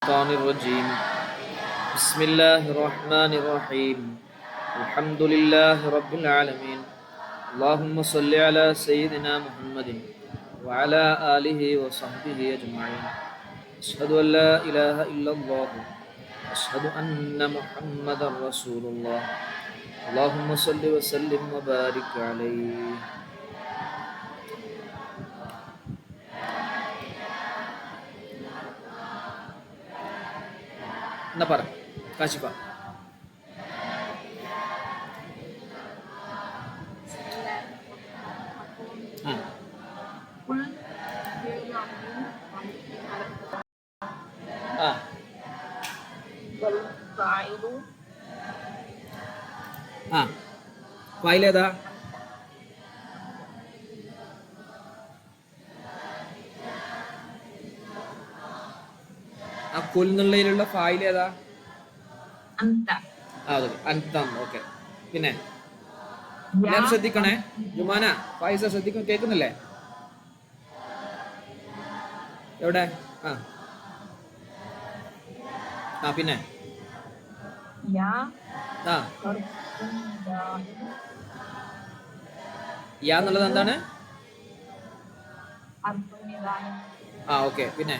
الشيطان الرجيم بسم الله الرحمن الرحيم الحمد لله رب العالمين اللهم صل على سيدنا محمد وعلى آله وصحبه أجمعين أشهد أن لا إله إلا الله أشهد أن محمدا رسول الله اللهم صل وسلم وبارك عليه. എന്നാ പറ കാശിപ്പ. ഫയലേതാ? ആ കൊല്ലുന്നുള്ളതിലുള്ള ഫായിൽ ഏതാ? ഓക്കെ. പിന്നെ എല്ലാരും ശ്രദ്ധിക്കണേ. ജുമാന ഫായിസ ശ്രദ്ധിക്കും. കേൾക്കുന്നില്ലേ? എവിടെ? പിന്നെ യാ എന്നുള്ളത് എന്താണ്? ഓക്കെ. പിന്നെ പിന്നെ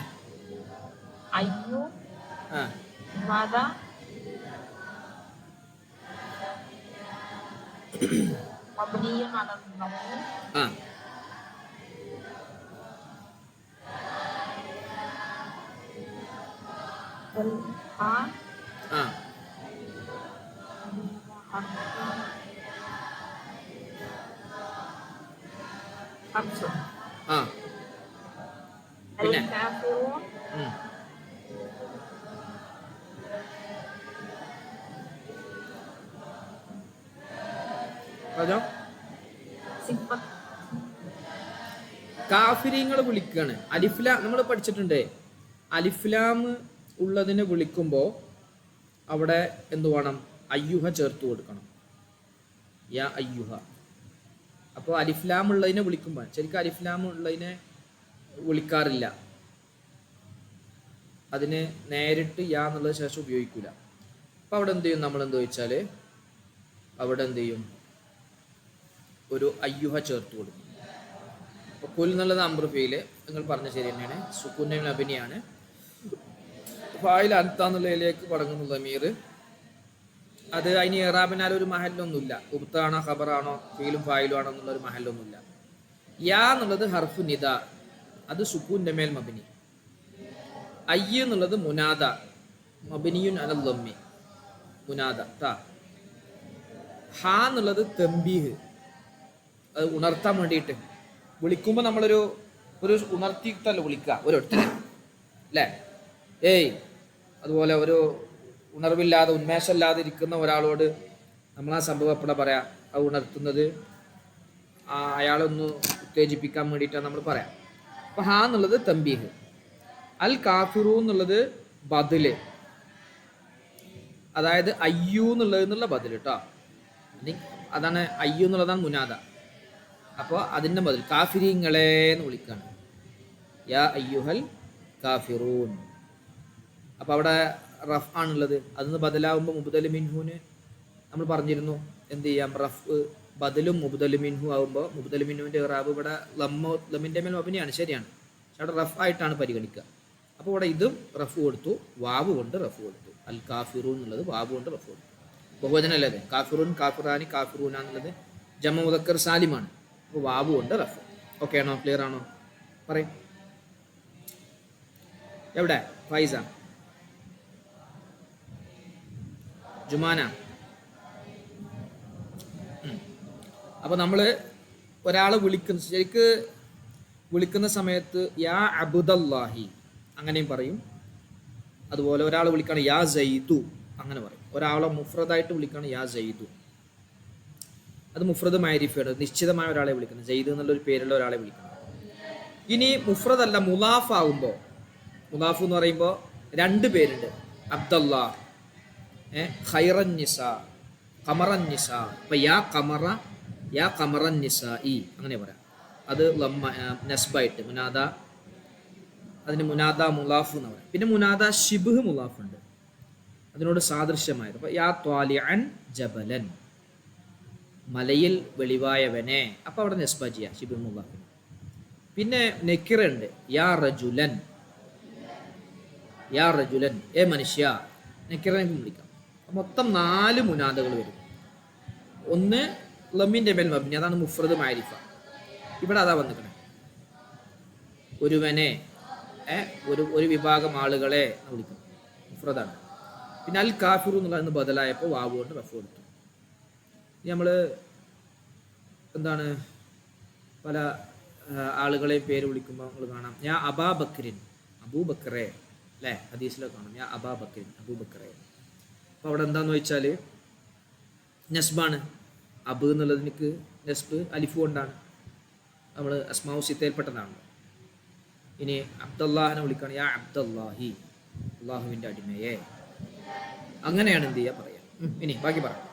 കാഫിരീങ്ങളെ വിളിക്കാണ്. അലിഫ്ലാം നമ്മൾ പഠിച്ചിട്ടുണ്ട്. അലിഫ്ലാം ഉള്ളതിനെ വിളിക്കുമ്പോ അവിടെ എന്തു വേണം? അയ്യുഹ ചേർത്ത് കൊടുക്കണം. യാ അയ്യുഹ. അപ്പോൾ അലിഫ്ലാം ഉള്ളതിനെ വിളിക്കുമ്പോൾ ശരിക്കും അലിഫ്ലാം ഉള്ളതിനെ വിളിക്കാറില്ല. അതിന് നേരിട്ട് യാ എന്നുള്ളത് ശേഷം ഉപയോഗിക്കൂല. അപ്പൊ അവിടെ എന്ത് ചെയ്യും? നമ്മൾ എന്താ വെച്ചാൽ അവിടെ എന്ത് ചെയ്യും? ഒരു അയ്യുഹ ചേർത്ത് കൊടുക്കും. അപ്പോൾ കുൽ എന്നുള്ളത് അംറുഫിയില് നിങ്ങൾ പറഞ്ഞ ശരി തന്നെയാണ്. സുക്കൂൻ അഭിനയാണ്. ഫായിൽ അൻത എന്നുള്ളതിലേക്ക് മടങ്ങുന്നു ദമീർ. അത് അതിന് ഇറാബിനാൽ ഒരു മഹല്ലൊന്നുമില്ല. ഉബ്താണോ ഖബറാണോ ഫീലും ഫായിലും ആണോ എന്നുള്ള ഒരു മഹല്ലൊന്നുമില്ല. യാ എന്നുള്ളത് ഹർഫു നിദ, അത് സുക്കൂന്റെ മേൽ മബിനി. അയ്യ എന്നുള്ളത് മുനാദ, മബിനിയുൻ അലൽ ദമ്മി, മുനാദ. ഹ എന്നുള്ളത് തംബീഹ്, അത് ഉണർത്താൻ വേണ്ടിയിട്ട് വിളിക്കുമ്പോൾ നമ്മളൊരു ഉണർത്തിയിട്ടല്ല വിളിക്കുക ഒരൊറ്റ അല്ലേ? ഏയ് അതുപോലെ ഒരു ഉണർവില്ലാതെ ഉന്മേഷമില്ലാതെ ഇരിക്കുന്ന ഒരാളോട് നമ്മൾ ആ സംഭവം എപ്പോഴാ പറയാ? അത് ഉണർത്തുന്നത് അയാളൊന്ന് ഉത്തേജിപ്പിക്കാൻ വേണ്ടിയിട്ടാണ് നമ്മൾ പറയാം. അപ്പൊ ഹാ എന്നുള്ളത് തംബീഹ്. അൽ കാഫിറു എന്നുള്ളത് ബദല്, അതായത് അയ്യു എന്നുള്ള ബദൽ കേട്ടോ. അതാണ് അയ്യു എന്നുള്ളതാണ് മുനാദ. അപ്പോൾ അതിൻ്റെ ബദൽ കാഫിരീങ്ങളെ എന്ന് വിളിക്കാണ്. യാ അയ്യുഹൽ കാഫിറൂൻ. അപ്പൊ അവിടെ റഫ് ആണുള്ളത്. അതിന് ബദലാവുമ്പോൾ മുബ്ദലു മിൻഹുന് നമ്മൾ പറഞ്ഞിരുന്നു എന്ത് ചെയ്യാം? റഫ് ബദലും മുബ്ദലു മിൻഹു ആവുമ്പോൾ മുബ്ദലു മിൻഹുവിന്റെ ഇറാബ് ഇവിടെ ലമ്മിന്റെ മേൽ മബനിയാണ്, ശരിയാണ്. പക്ഷെ അവിടെ റഫ് ആയിട്ടാണ് പരിഗണിക്കുക. അപ്പോൾ ഇവിടെ ഇതും റഫ് കൊടുത്തു, വാവ് കൊണ്ട് റഫ് കൊടുത്തു. അൽ കാഫിറൂൻ എന്നുള്ളത് വാവ് കൊണ്ട് റഫ് കൊടുത്തു. ബഹുവചനല്ലേ അത്? കാഫിറൂൻ, കാഫിറാനി, കാഫിറൂന എന്നുള്ളത് ജമ മുദക്കർ സാലിമാണ്. അപ്പോൾ വാവ് കൊണ്ട് റഫ്. ഓക്കെ ആണോ? ക്ലിയർ ആണോ? പറയും. എവിടെ ഫൈസ? ജുമാന. അപ്പൊ നമ്മള് ഒരാളെ ശരിക്ക് വിളിക്കുന്ന സമയത്ത് യാ അബ്ദല്ലാഹി അങ്ങനെയും പറയും. അതുപോലെ ഒരാളെ വിളിക്കാണ് യാ സൈദു അങ്ങനെ പറയും. ഒരാളെ മുഫ്രദായിട്ട് വിളിക്കാണ് യാ സൈദു. അത് മുഫ്രദ് മഅരിഫയാണ്, നിശ്ചിതമായ ഒരാളെ വിളിക്കുന്നത്. സൈദ് എന്നുള്ളൊരു പേരുള്ള ഒരാളെ വിളിക്കണം. ഇനി മുഫ്രദല്ല മുലാഫ് ആകുമ്പോൾ, മുലാഫ് എന്ന് പറയുമ്പോൾ രണ്ട് പേരുണ്ട്. അബ്ദല്ലാ, ഖൈറൻ നിസാ, ഖമറൻ നിസാ. അപ്പൊ യാ ഖമറ, യാ ഖമറൻ നിസാഇ അങ്ങനെ പറയാം. അത് നസ്ബായിട്ട് മുനാദ അതിന് മുനാദ മുലാഫ് എന്ന് പറയും. പിന്നെ മുനാദ ഷിബ്ഹ് മുലാഫ് ഉണ്ട്, അതിനോട് സാദൃശ്യമായത്. അപ്പൊ യാ ത്വാലിഅൻ ജബലൻ, മലയിൽ വെളിവായവനെ, അപ്പൊ അവിടെ നെസ്ബ ചെയ്യാം ഷിബ്ഹ് മുലാഫ്. പിന്നെ നെക്കിറ ഉണ്ട്, യാ റജുലൻ, യാ റജുലൻ ഏ മനുഷ്യ, നെക്കിറനെ വിളിക്കാം. മൊത്തം 4 മുനാദകൾ വരും. ഒന്ന് ലമ്മിന്റെ മേൽ മബ്നി, അതാണ് മുഫ്രദ് മാരിഫ. ഇവിടെ അതാ വന്നിക്കണേ, ഒരുവനെ, ഒരു വിഭാഗം ആളുകളെ വിളിക്കും, മുഫ്രദാണ്. പിന്നെ അൽ കാഫിറു എന്നുള്ളതിന് ബദലായപ്പോൾ വാവ് കൊണ്ട് റഫ് കൊടുത്തു. നമ്മൾ എന്താണ് പല ആളുകളെയും പേര് വിളിക്കുമ്പോൾ നമ്മൾ കാണാം, ഞാൻ അബാബക്രിൻ, അബൂബക്കറെ അല്ലേ, ഹദീസിലൊക്കെ കാണാം, ഞാൻ അബാബക്രിൻ, അബൂബക്കറെ. അപ്പോൾ അവിടെ എന്താന്ന് വെച്ചാൽ നസ്ബാണ്. അബ് എന്നുള്ളതിനക്ക് നസ്ബ് അലിഫ് കൊണ്ടാണ്, നമ്മൾ അസ്മാഉ സിത്തയിൽപ്പെട്ടതാണ്. ഇനി അബ്ദുല്ലാഹിനെ വിളിക്കുകയാണ്, യാ അബ്ദുല്ലാഹി, അള്ളാഹുവിൻ്റെ അടിമയെ. അങ്ങനെയാണ് എന്ത് ചെയ്യുക, പറയാം. ഇനി ബാക്കി പറയാം.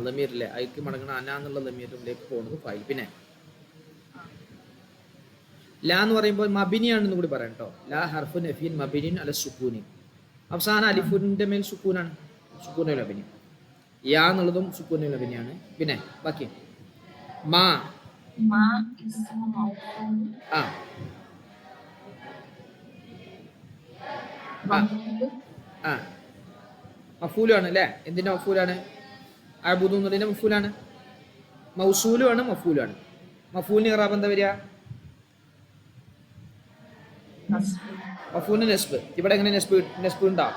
ലമീറിലെ അയക്ക് മടങ്ങണ അന എന്നുള്ള ലമീറിലേക്ക് പോകുന്നത് ഫൈൽ. പിന്നെ ലാ എന്ന് പറയുമ്പോൾ മബിനിയാണെന്ന് കൂടി പറയാം കേട്ടോ. ലാ ഹർഫു നഫീൻ മബിനിൻ അല സുക്കൂനി, അവസാന അലിഫുന്റെ മേൽ സുക്കൂനാണ്, സുക്കൂനുൽ അബിനി. യാ എന്നുള്ളതും സുക്കൂനുൽ അബിനിയാണ്. പിന്നെ ബാക്കി മാ, മഫൂലാണ് അല്ലേ. എന്തിന്റെ മഫൂലാണ്? അഅ്ബുദു എന്നതിന്റെ മഫൂലാണ്. മൗസൂലുമാണ്, മഫൂലാണ്. മഫൂലിന് ഇറാബ് എന്താ വരിക? മഫൂലിന് നെസ്ബ്. ഇവിടെ എങ്ങനെ നെസ്ബ് ഉണ്ടാ?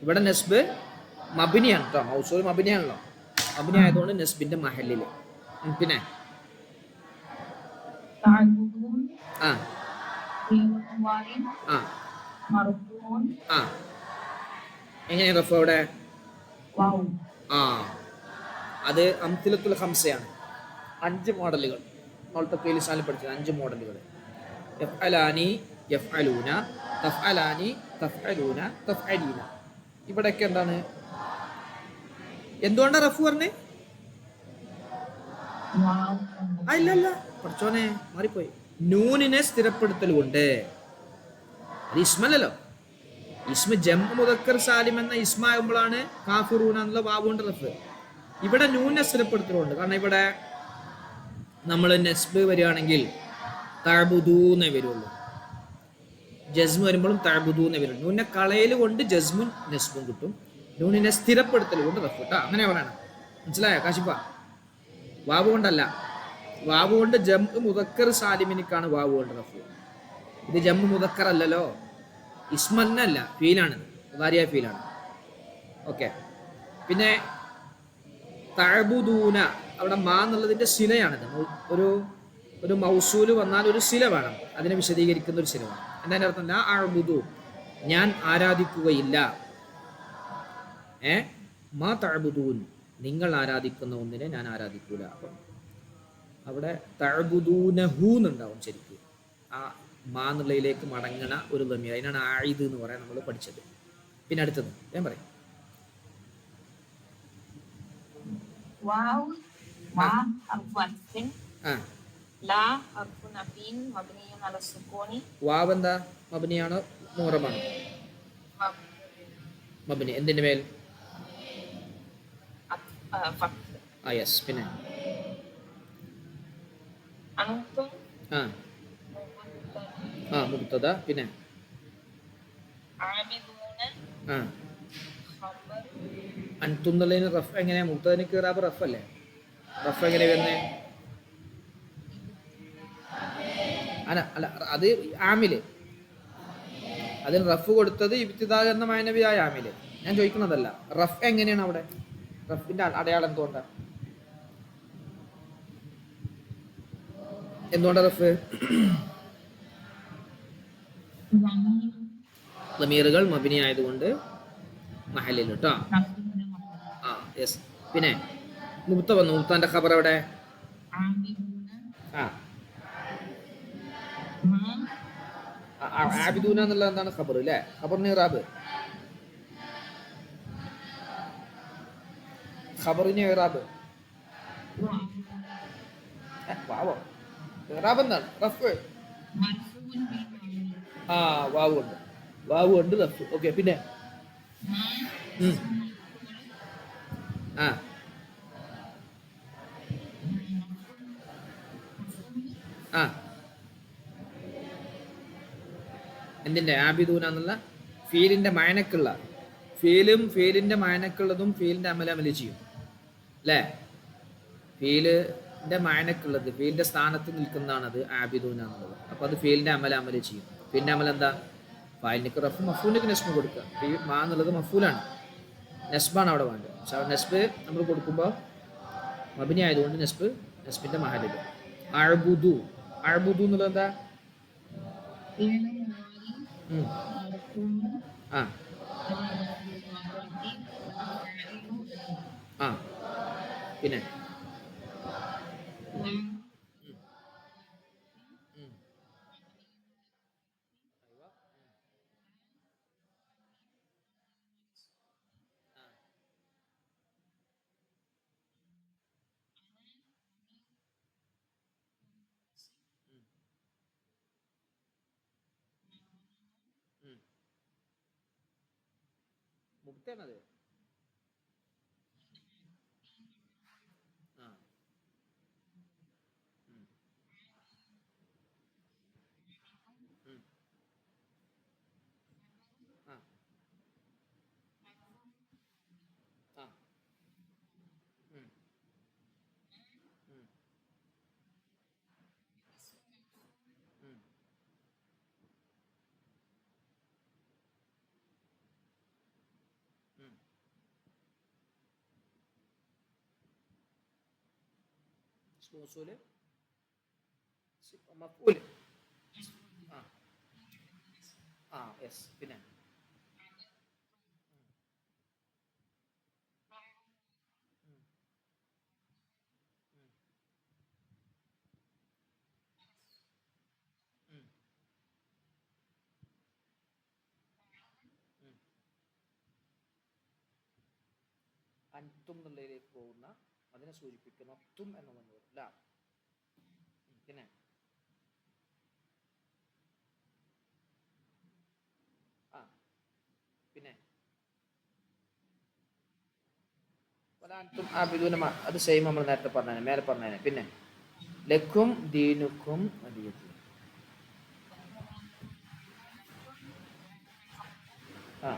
ഇവിടെ നെസ്ബ് മബിനിയാണ് കേട്ടോ. മൗസൂൽ മബിനിയാണല്ലോ, മബിനി ആയതുകൊണ്ട് നെസ്ബിന്റെ മഹല്ലില്. പിന്നെ എങ്ങനെയാ റഫ് അവിടെ? അത് അംതിലത്തുൽ ഖംസയാണ്. 5 മോഡലുകൾ നമ്മൾ ലിസാനിൽ പഠിച്ചത്. 5 മോഡലുകൾ: യഫ്അലാനി, യഫ്അലൂന, തഫ്അലാനി, തഫ്അലൂന, തഫ്അലീന. ഇവിടെയൊക്കെ എന്താണ്, എന്തുകൊണ്ടാണ് റഫ് പറഞ്ഞേ? ഇല്ല പഠിച്ചോനെ, മാറിപ്പോയി. നൂനിനെ സ്ഥിരപ്പെടുത്തൽ കൊണ്ട്. അത് ഇസ്മല്ലല്ലോ. ഇസ്മ ജംഉ മുദക്കർ സാലിം എന്ന ഇസ്മ ആകുമ്പോഴാണ് കാഫിറൂന എന്നുള്ള വാവ് കൊണ്ട് റഫ്. ഇവിടെ നൂനെ സ്ഥിരപ്പെടുത്തലുണ്ട്. കാരണം ഇവിടെ നമ്മൾ നെസ്ബ് വരികയാണെങ്കിൽ തഅബുദൂന്നേ വരുള്ളൂ. ജസ്മ് വരുമ്പോഴും തഅബുദൂന്നേ വരുള്ളൂ. നൂനെ കളയൽ കൊണ്ട് ജസ്മും നെസ്ബും കിട്ടും, നൂനിനെ സ്ഥിരപ്പെടുത്തൽ കൊണ്ട് റഫ് കേട്ടോ. അങ്ങനെ പറയണം, മനസ്സിലായോ കാശിപ്പ? വാവ് കൊണ്ടല്ല, വാവ് കൊണ്ട് ജംഉ മുദക്കർ സാലിമിനിക്കാണ് വാവ് കൊണ്ട് റഫ്. ഇത് ജംഉ മുദക്കർ അല്ലല്ലോ, ഇസ്മന്നല്ല, ഫീലാണ്, ഉദാരിയ ഫീലാണ്. ഓക്കെ. പിന്നെ തഅബുദൂന, അവിടെ മാ എന്നുള്ളതിന്റെ സിലയാണിത്. ഒരു മൗസൂല് വന്നാൽ ഒരു സില വേണം, അതിനെ വിശദീകരിക്കുന്ന ഒരു സില വേണം. എന്താ അർത്ഥം? ലാ അഅ്ബുദു, ഞാൻ ആരാധിക്കുകയില്ല. മാ തഅബുദൂൻ, നിങ്ങൾ ആരാധിക്കുന്ന ഒന്നിനെ ഞാൻ ആരാധിക്കൂല. അപ്പം അവിടെ തഅബുദൂനഹു എന്നുണ്ടാവും ശരിക്കും. ആ മാ എന്നുള്ളതിലേക്ക് മടങ്ങണ ഒരു ദമീർ, അതിനാണ് ആയിദ് എന്ന് പറയാൻ നമ്മൾ പഠിച്ചത്. പിന്നെ അടുത്തത് ഞാൻ പറയും. വാവ് എന്താ, മബ്നിയാണോ മുഅറബാണോ? മബ്നി. എന്തിന്റെ മേൽ? യെസ്. പിന്നെ മുബ്തദ. പിന്നെ അൻതും എന്നുള്ളതിന് റഫ് എങ്ങനെയാ? മുബ്തദന് ഇറാബ് റഫ് അല്ലേ? റഫ് എങ്ങനെ വരുന്നേ? അല്ല, അത് ആമില്, അതിന് റഫ് കൊടുത്തത് ഇബ്തിദാ എന്ന മാനവിയായ ആമില്. ഞാൻ ചോദിക്കുന്നതല്ല, റഫ് എങ്ങനെയാണ് അവിടെ? റഫിന്റെ അടയാളം എന്തുകൊണ്ടാണ്? റഫ്? ലമീറുകൾ മബിനി ആയതുകൊണ്ട് മഹലിൽ കേട്ടോ. ആ യെസ്. പിന്നെ മുക്ത വന്നു. മുക്താന്റെ ഖബർ എവിടെ? ആ ആബിദൂന എന്നുള്ള എന്താണ് ഖബർ അല്ലേ? ഖബറിന് ഇറാബ്, ഖബറിന് ഇറാബ് വാവോ. ഇറാബ് എന്താണ്? റഫ്. ആ വാവ് ഉണ്ട്, വാവ് ഉണ്ട്, റഫ്. ഓക്കെ. പിന്നെ ആ ആ എന്തിന്റെ? ആബിദൂന എന്നുള്ള ഫീലിന്റെ മയനക്കുള്ള ഫീലിന്റെ മയനക്കുള്ളതും ഫീലിന്റെ അമലമല് ചെയ്യും അല്ലേ? ഫീലിന്റെ മയനക്കുള്ളത്, ഫീലിന്റെ സ്ഥാനത്ത് നിൽക്കുന്നതാണ് അത് ആബിദൂന എന്നുള്ളത്. അപ്പൊ അത് ഫീലിന്റെ അമല് ചെയ്യും. പിന്നെ അമൽ എന്താ? ഫായിലിനിക്ക് റഫ്, മഫൂലിക്ക് നെസ്ബ് കൊടുക്കുക. ഈ മാ എന്നുള്ളത് മഫൂലാണ്, നെസ്ബാണ് അവിടെ വേണ്ടത്. പക്ഷെ നെസ്ബ് നമ്മൾ കൊടുക്കുമ്പോൾ മബിനി ആയതുകൊണ്ട് നെസ്ബിന്റെ മഹലില്. അഅ്ബുദു, അഅ്ബുദു എന്നുള്ളത് എന്താ? ആ ആ പിന്നെ മുക്തയാണത്. ആ ആ ആ മൗസൂല് മഫൂല്. ആ ആ യെസ്. പിന്നെ അൻതും എന്നുള്ളതിലേക്ക് പോകുന്ന അതിനെ സൂചിപ്പിക്കുന്ന തും എന്ന വന്നു അല്ല. പിന്നെ ആ പിന്നെ അത് സെയിം നമ്മൾ നേരത്തെ പറഞ്ഞ മേലെ പറഞ്ഞതിനെ. പിന്നെ ലക്കും ദീനുക്കും വലിയതി. ആ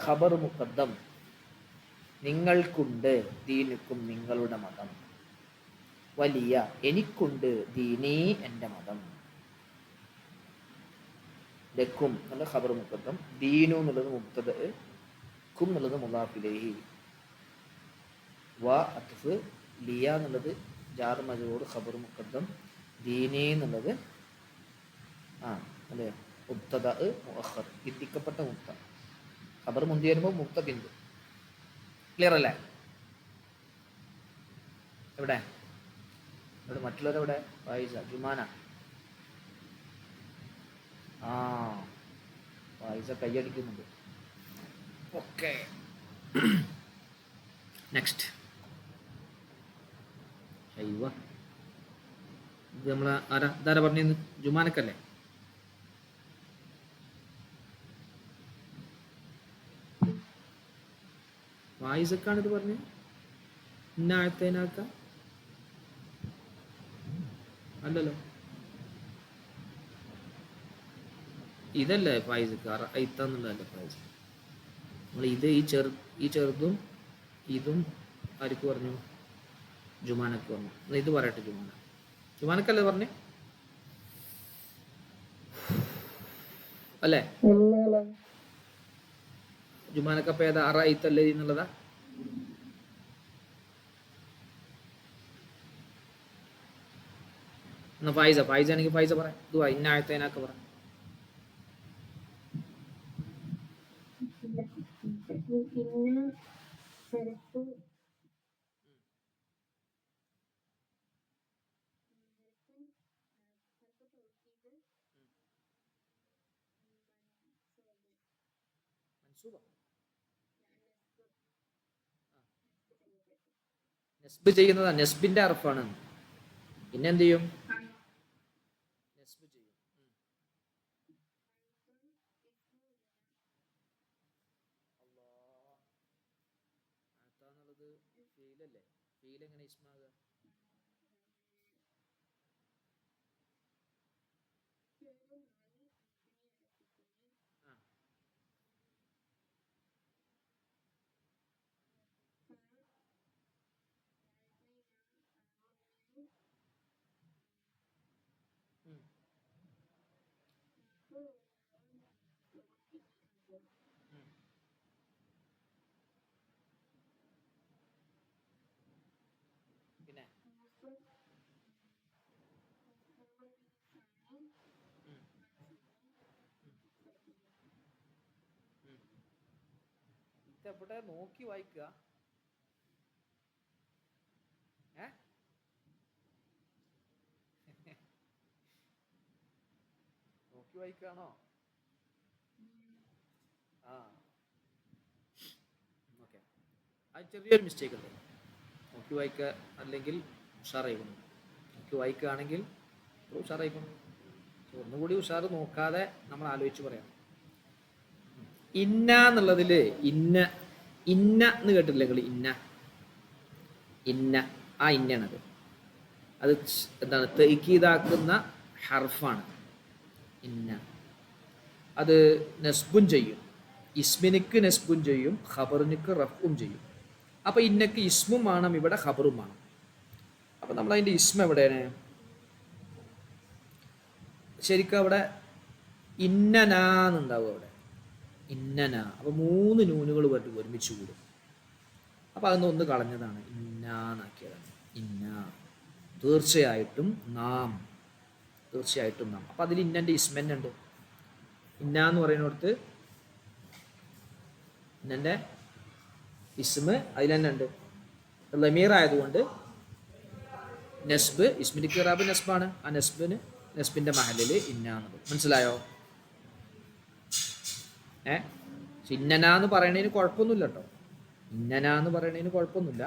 ഖബർ മുഖദ്ദം, നിങ്ങൾക്കുണ്ട്, ദീനുക്കും നിങ്ങളുടെ മതം, വലിയ എനിക്കുണ്ട്, ദീനീ എൻ്റെ മതം. ലക്കും എന്നുള്ള ഖബർ മുഖദ്ദം, ദീനു എന്നുള്ളത് മുബ്തദ, കും എന്നുള്ളത് മുദാഫ് ഇലൈഹി, വ അത്ഫ്, ലിയ എന്നുള്ളത് ജാർ മജ്റൂർ ഖബർ മുഖദ്ദം, ദീനി എന്നുള്ളത് ആ അല്ലേ മുബ്തദ മുഅഖർ, എത്തിക്കപ്പെട്ട മുക്ത. ഖബർ മുന്തി വരുമ്പോൾ മുക്ത ബിന്ദു. ക്ലിയർ അല്ലേ? എവിടെ ഇവിടെ മറ്റുള്ളവരെവിടെ? ഫായിസ, ജുമാന. ആ ഫായിസ കൈയടിക്കുന്നുണ്ട്. ഓക്കെ. നെക്സ്റ്റ്. അയ്യോ ഇത് നമ്മളെ ഇതാരാ പറഞ്ഞിരുന്നു? ജുമാനക്കല്ലേ? ഫായിസക്കാണ് ഇത് പറഞ്ഞത്. ഇന്ന ആഴത്തേനാക്ക അല്ലല്ലോ, ഇതല്ലേ ഫായിസക്ക് അയിത്താന്നുള്ളതല്ലേ ഫായിസ്. നമ്മൾ ഇത് ഈ ചെറുതും ഇതും ആർക്ക് പറഞ്ഞു? ജുമാനക്ക് പറഞ്ഞു. ഇത് പറയട്ടെ, ജുമാനക്കല്ലേ പറഞ്ഞേ അല്ലേ? ജുമാനക്കപ്പ ഏതാ? അറഅയ്തല്ലേ എന്നുള്ളതാ? എന്നാ ഫൈസ ആണെങ്കിൽ ഫൈസ പറയാം. ഇതുവാ ഇന്ന ആഴത്തേനൊക്കെ പറയാം. നെസ്ബ് ചെയ്യുന്നതാ, നെസ്ബിന്റെ അർഫാണ്. പിന്നെ എന്ത് ചെയ്യും? നെസ്ബ് ചെയ്യും. എന്നുള്ളത് ഫീലല്ലേ? ഫീൽ എങ്ങനെ ഇസ്മാകുക? പിന്നെ ഇതെവിടെ നോക്കി വായിക്കുക? നോക്കി വായിക്കാണോ? ആ ഓക്കെ. അത് ചെറിയൊരു മിസ്റ്റേക്ക് ഉണ്ട്. നോക്കി വായിക്കുക അല്ലെങ്കിൽ ഉഷാറായിക്കണം. നോക്കി വായിക്കുകയാണെങ്കിൽ ഉഷാറായിക്കണം. ഒന്നുകൂടി ഉഷാറ് നോക്കാതെ നമ്മൾ ആലോചിച്ച് പറയാം. ഇന്ന എന്നുള്ളതില് ഇന്ന ഇന്ന എന്ന് കേട്ടില്ലേ നിങ്ങൾ? ഇന്ന ഇന്ന ആ ഇന്നയാണത്. അത് എന്താണ്? തഅ്കീദാക്കുന്ന ഹർഫാണ് ഇന്ന. അത് നസ്ബും ചെയ്യും, ഇസ്മിനിക്ക് നസ്ബും ചെയ്യും, ഖബറിനിക്ക് റഫും ചെയ്യും. അപ്പൊ ഇന്നക്ക് ഇസ്മും വേണം, ഇവിടെ ഖബറും വേണം. അപ്പൊ നമ്മൾ അതിന്റെ ഇസ്മ എവിടെയാണ്? ശരിക്കും അവിടെ ഇന്നനാന്നുണ്ടാവും. അവിടെ ഇന്നന. അപ്പൊ 3 നൂനുകൾ ഒരുമിച്ച് കൂടും. അപ്പൊ അതൊന്ന് ഒന്ന് കളഞ്ഞതാണ്, ഇന്നാന്നാക്കിയതാണ്. ഇന്ന തീർച്ചയായിട്ടും നാം, തീർച്ചയായിട്ടും നാം. അപ്പൊ അതിൽ ഇന്നന്റെ ഇസ്മന്നെ ഉണ്ട്. ഇന്ന എന്ന് പറയുന്നിടത്ത് ഇന്നന്റെ ഇസ്മ അതിൽ തന്നെ ഉണ്ട്. ലമീർ ആയതുകൊണ്ട് നസ്ബ്, ഇസ്മിന്റെ കിറാബ് നസ്ബാണ്. ആ നസ്ബിന്റെ മഹലില് ഇന്നാന്നത്. മനസ്സിലായോ? ഇന്നനാന്ന് പറയണതിന് കുഴപ്പമൊന്നുമില്ല കേട്ടോ. ഇന്നനാന്ന് പറയണതിന് കുഴപ്പമൊന്നുമില്ല.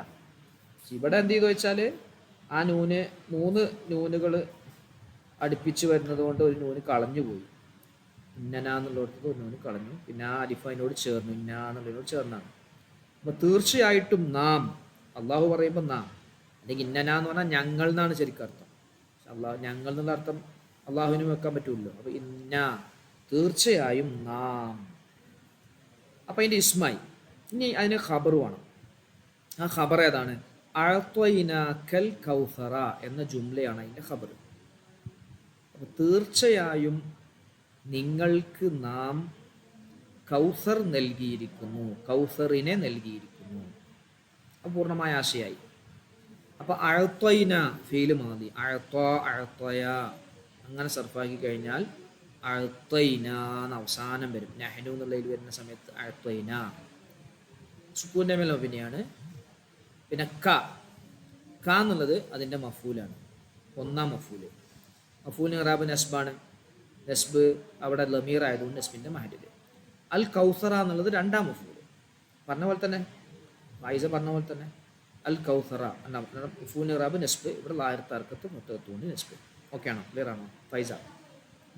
ഇവിടെ എന്ത് ചെയ്തു വെച്ചാൽ ആ 3 നൂനുകൾ അടുപ്പിച്ച് വരുന്നത് കൊണ്ട് ഒരു നൂന് കളഞ്ഞു പോയി. ഇന്നനാന്നുള്ളിടത്ത് ഒരു നൂന് കളഞ്ഞു. പിന്നെ ആ അലിഫ് അതിനോട് ചേർന്നു, ഇന്നാന്നുള്ളതിനോട് ചേർന്നാണ്. അപ്പൊ തീർച്ചയായിട്ടും നാം, അള്ളാഹു പറയുമ്പോൾ നാം, അല്ലെങ്കിൽ ഇന്നനാന്ന് പറഞ്ഞാൽ ഞങ്ങൾ എന്നാണ് ശരിക്കും അർത്ഥം. ഞങ്ങൾ എന്നുള്ള അർത്ഥം അള്ളാഹുവിന് വെക്കാൻ പറ്റുമല്ലോ. അപ്പൊ ഇന്ന തീർച്ചയായും നാം. അപ്പൊ അതിന്റെ ഇസ്മായി. ഇനി അതിന് ഖബർ വേണം. ആ ഖബർ ഏതാണ്? അഅ്തൈനാക്കൽ കൗസറ എന്ന ജുംലയാണ് അതിന്റെ ഖബർ. അപ്പൊ തീർച്ചയായും നിങ്ങൾക്ക് നാം കൗസർ നൽകിയിരിക്കുന്നു, കൗസറിനെ നൽകിയിരിക്കുന്നു. അപ്പൊ പൂർണ്ണമായ ആശയായി. അപ്പൊ അഅ്തൈന ഫീൽ മാദി, അഅ്തയ അങ്ങനെ സർഫാക്കി കഴിഞ്ഞാൽ അഅ്തൈന എന്ന് അവസാനം വരും. നഹ്നു എന്നുള്ളതിൽ വരുന്ന സമയത്ത് അഅ്തൈന സുക്കൂന്റെ മേൽ മബനിയാണ്. പിന്നെ ക എന്നുള്ളത് അതിന്റെ മഫൂലാണ്, ഒന്നാം മഫൂല്. മഫൂൽ ഇറാബ് നസ്ബാണ്. നസ്ബ് അവിടെ ലമീർ ആയതുകൊണ്ട് നസ്ബിന്റെ മഹലില്. അൽ കൗസറ എന്നുള്ളത് രണ്ടാം മഫൂല്. പറഞ്ഞ പോലെ തന്നെ, ഫൈസ പറഞ്ഞ പോലെ തന്നെ അൽ കൗസറ മഫൂൽ ഇറാബ് നസ്ബ്. ഇവിടെ ലാഹിർത്തർക്കത്ത് മുത്തൂന് നസ്ബ്. ഓക്കെ ആണോ? ക്ലിയർ ആണോ? ഫൈസ,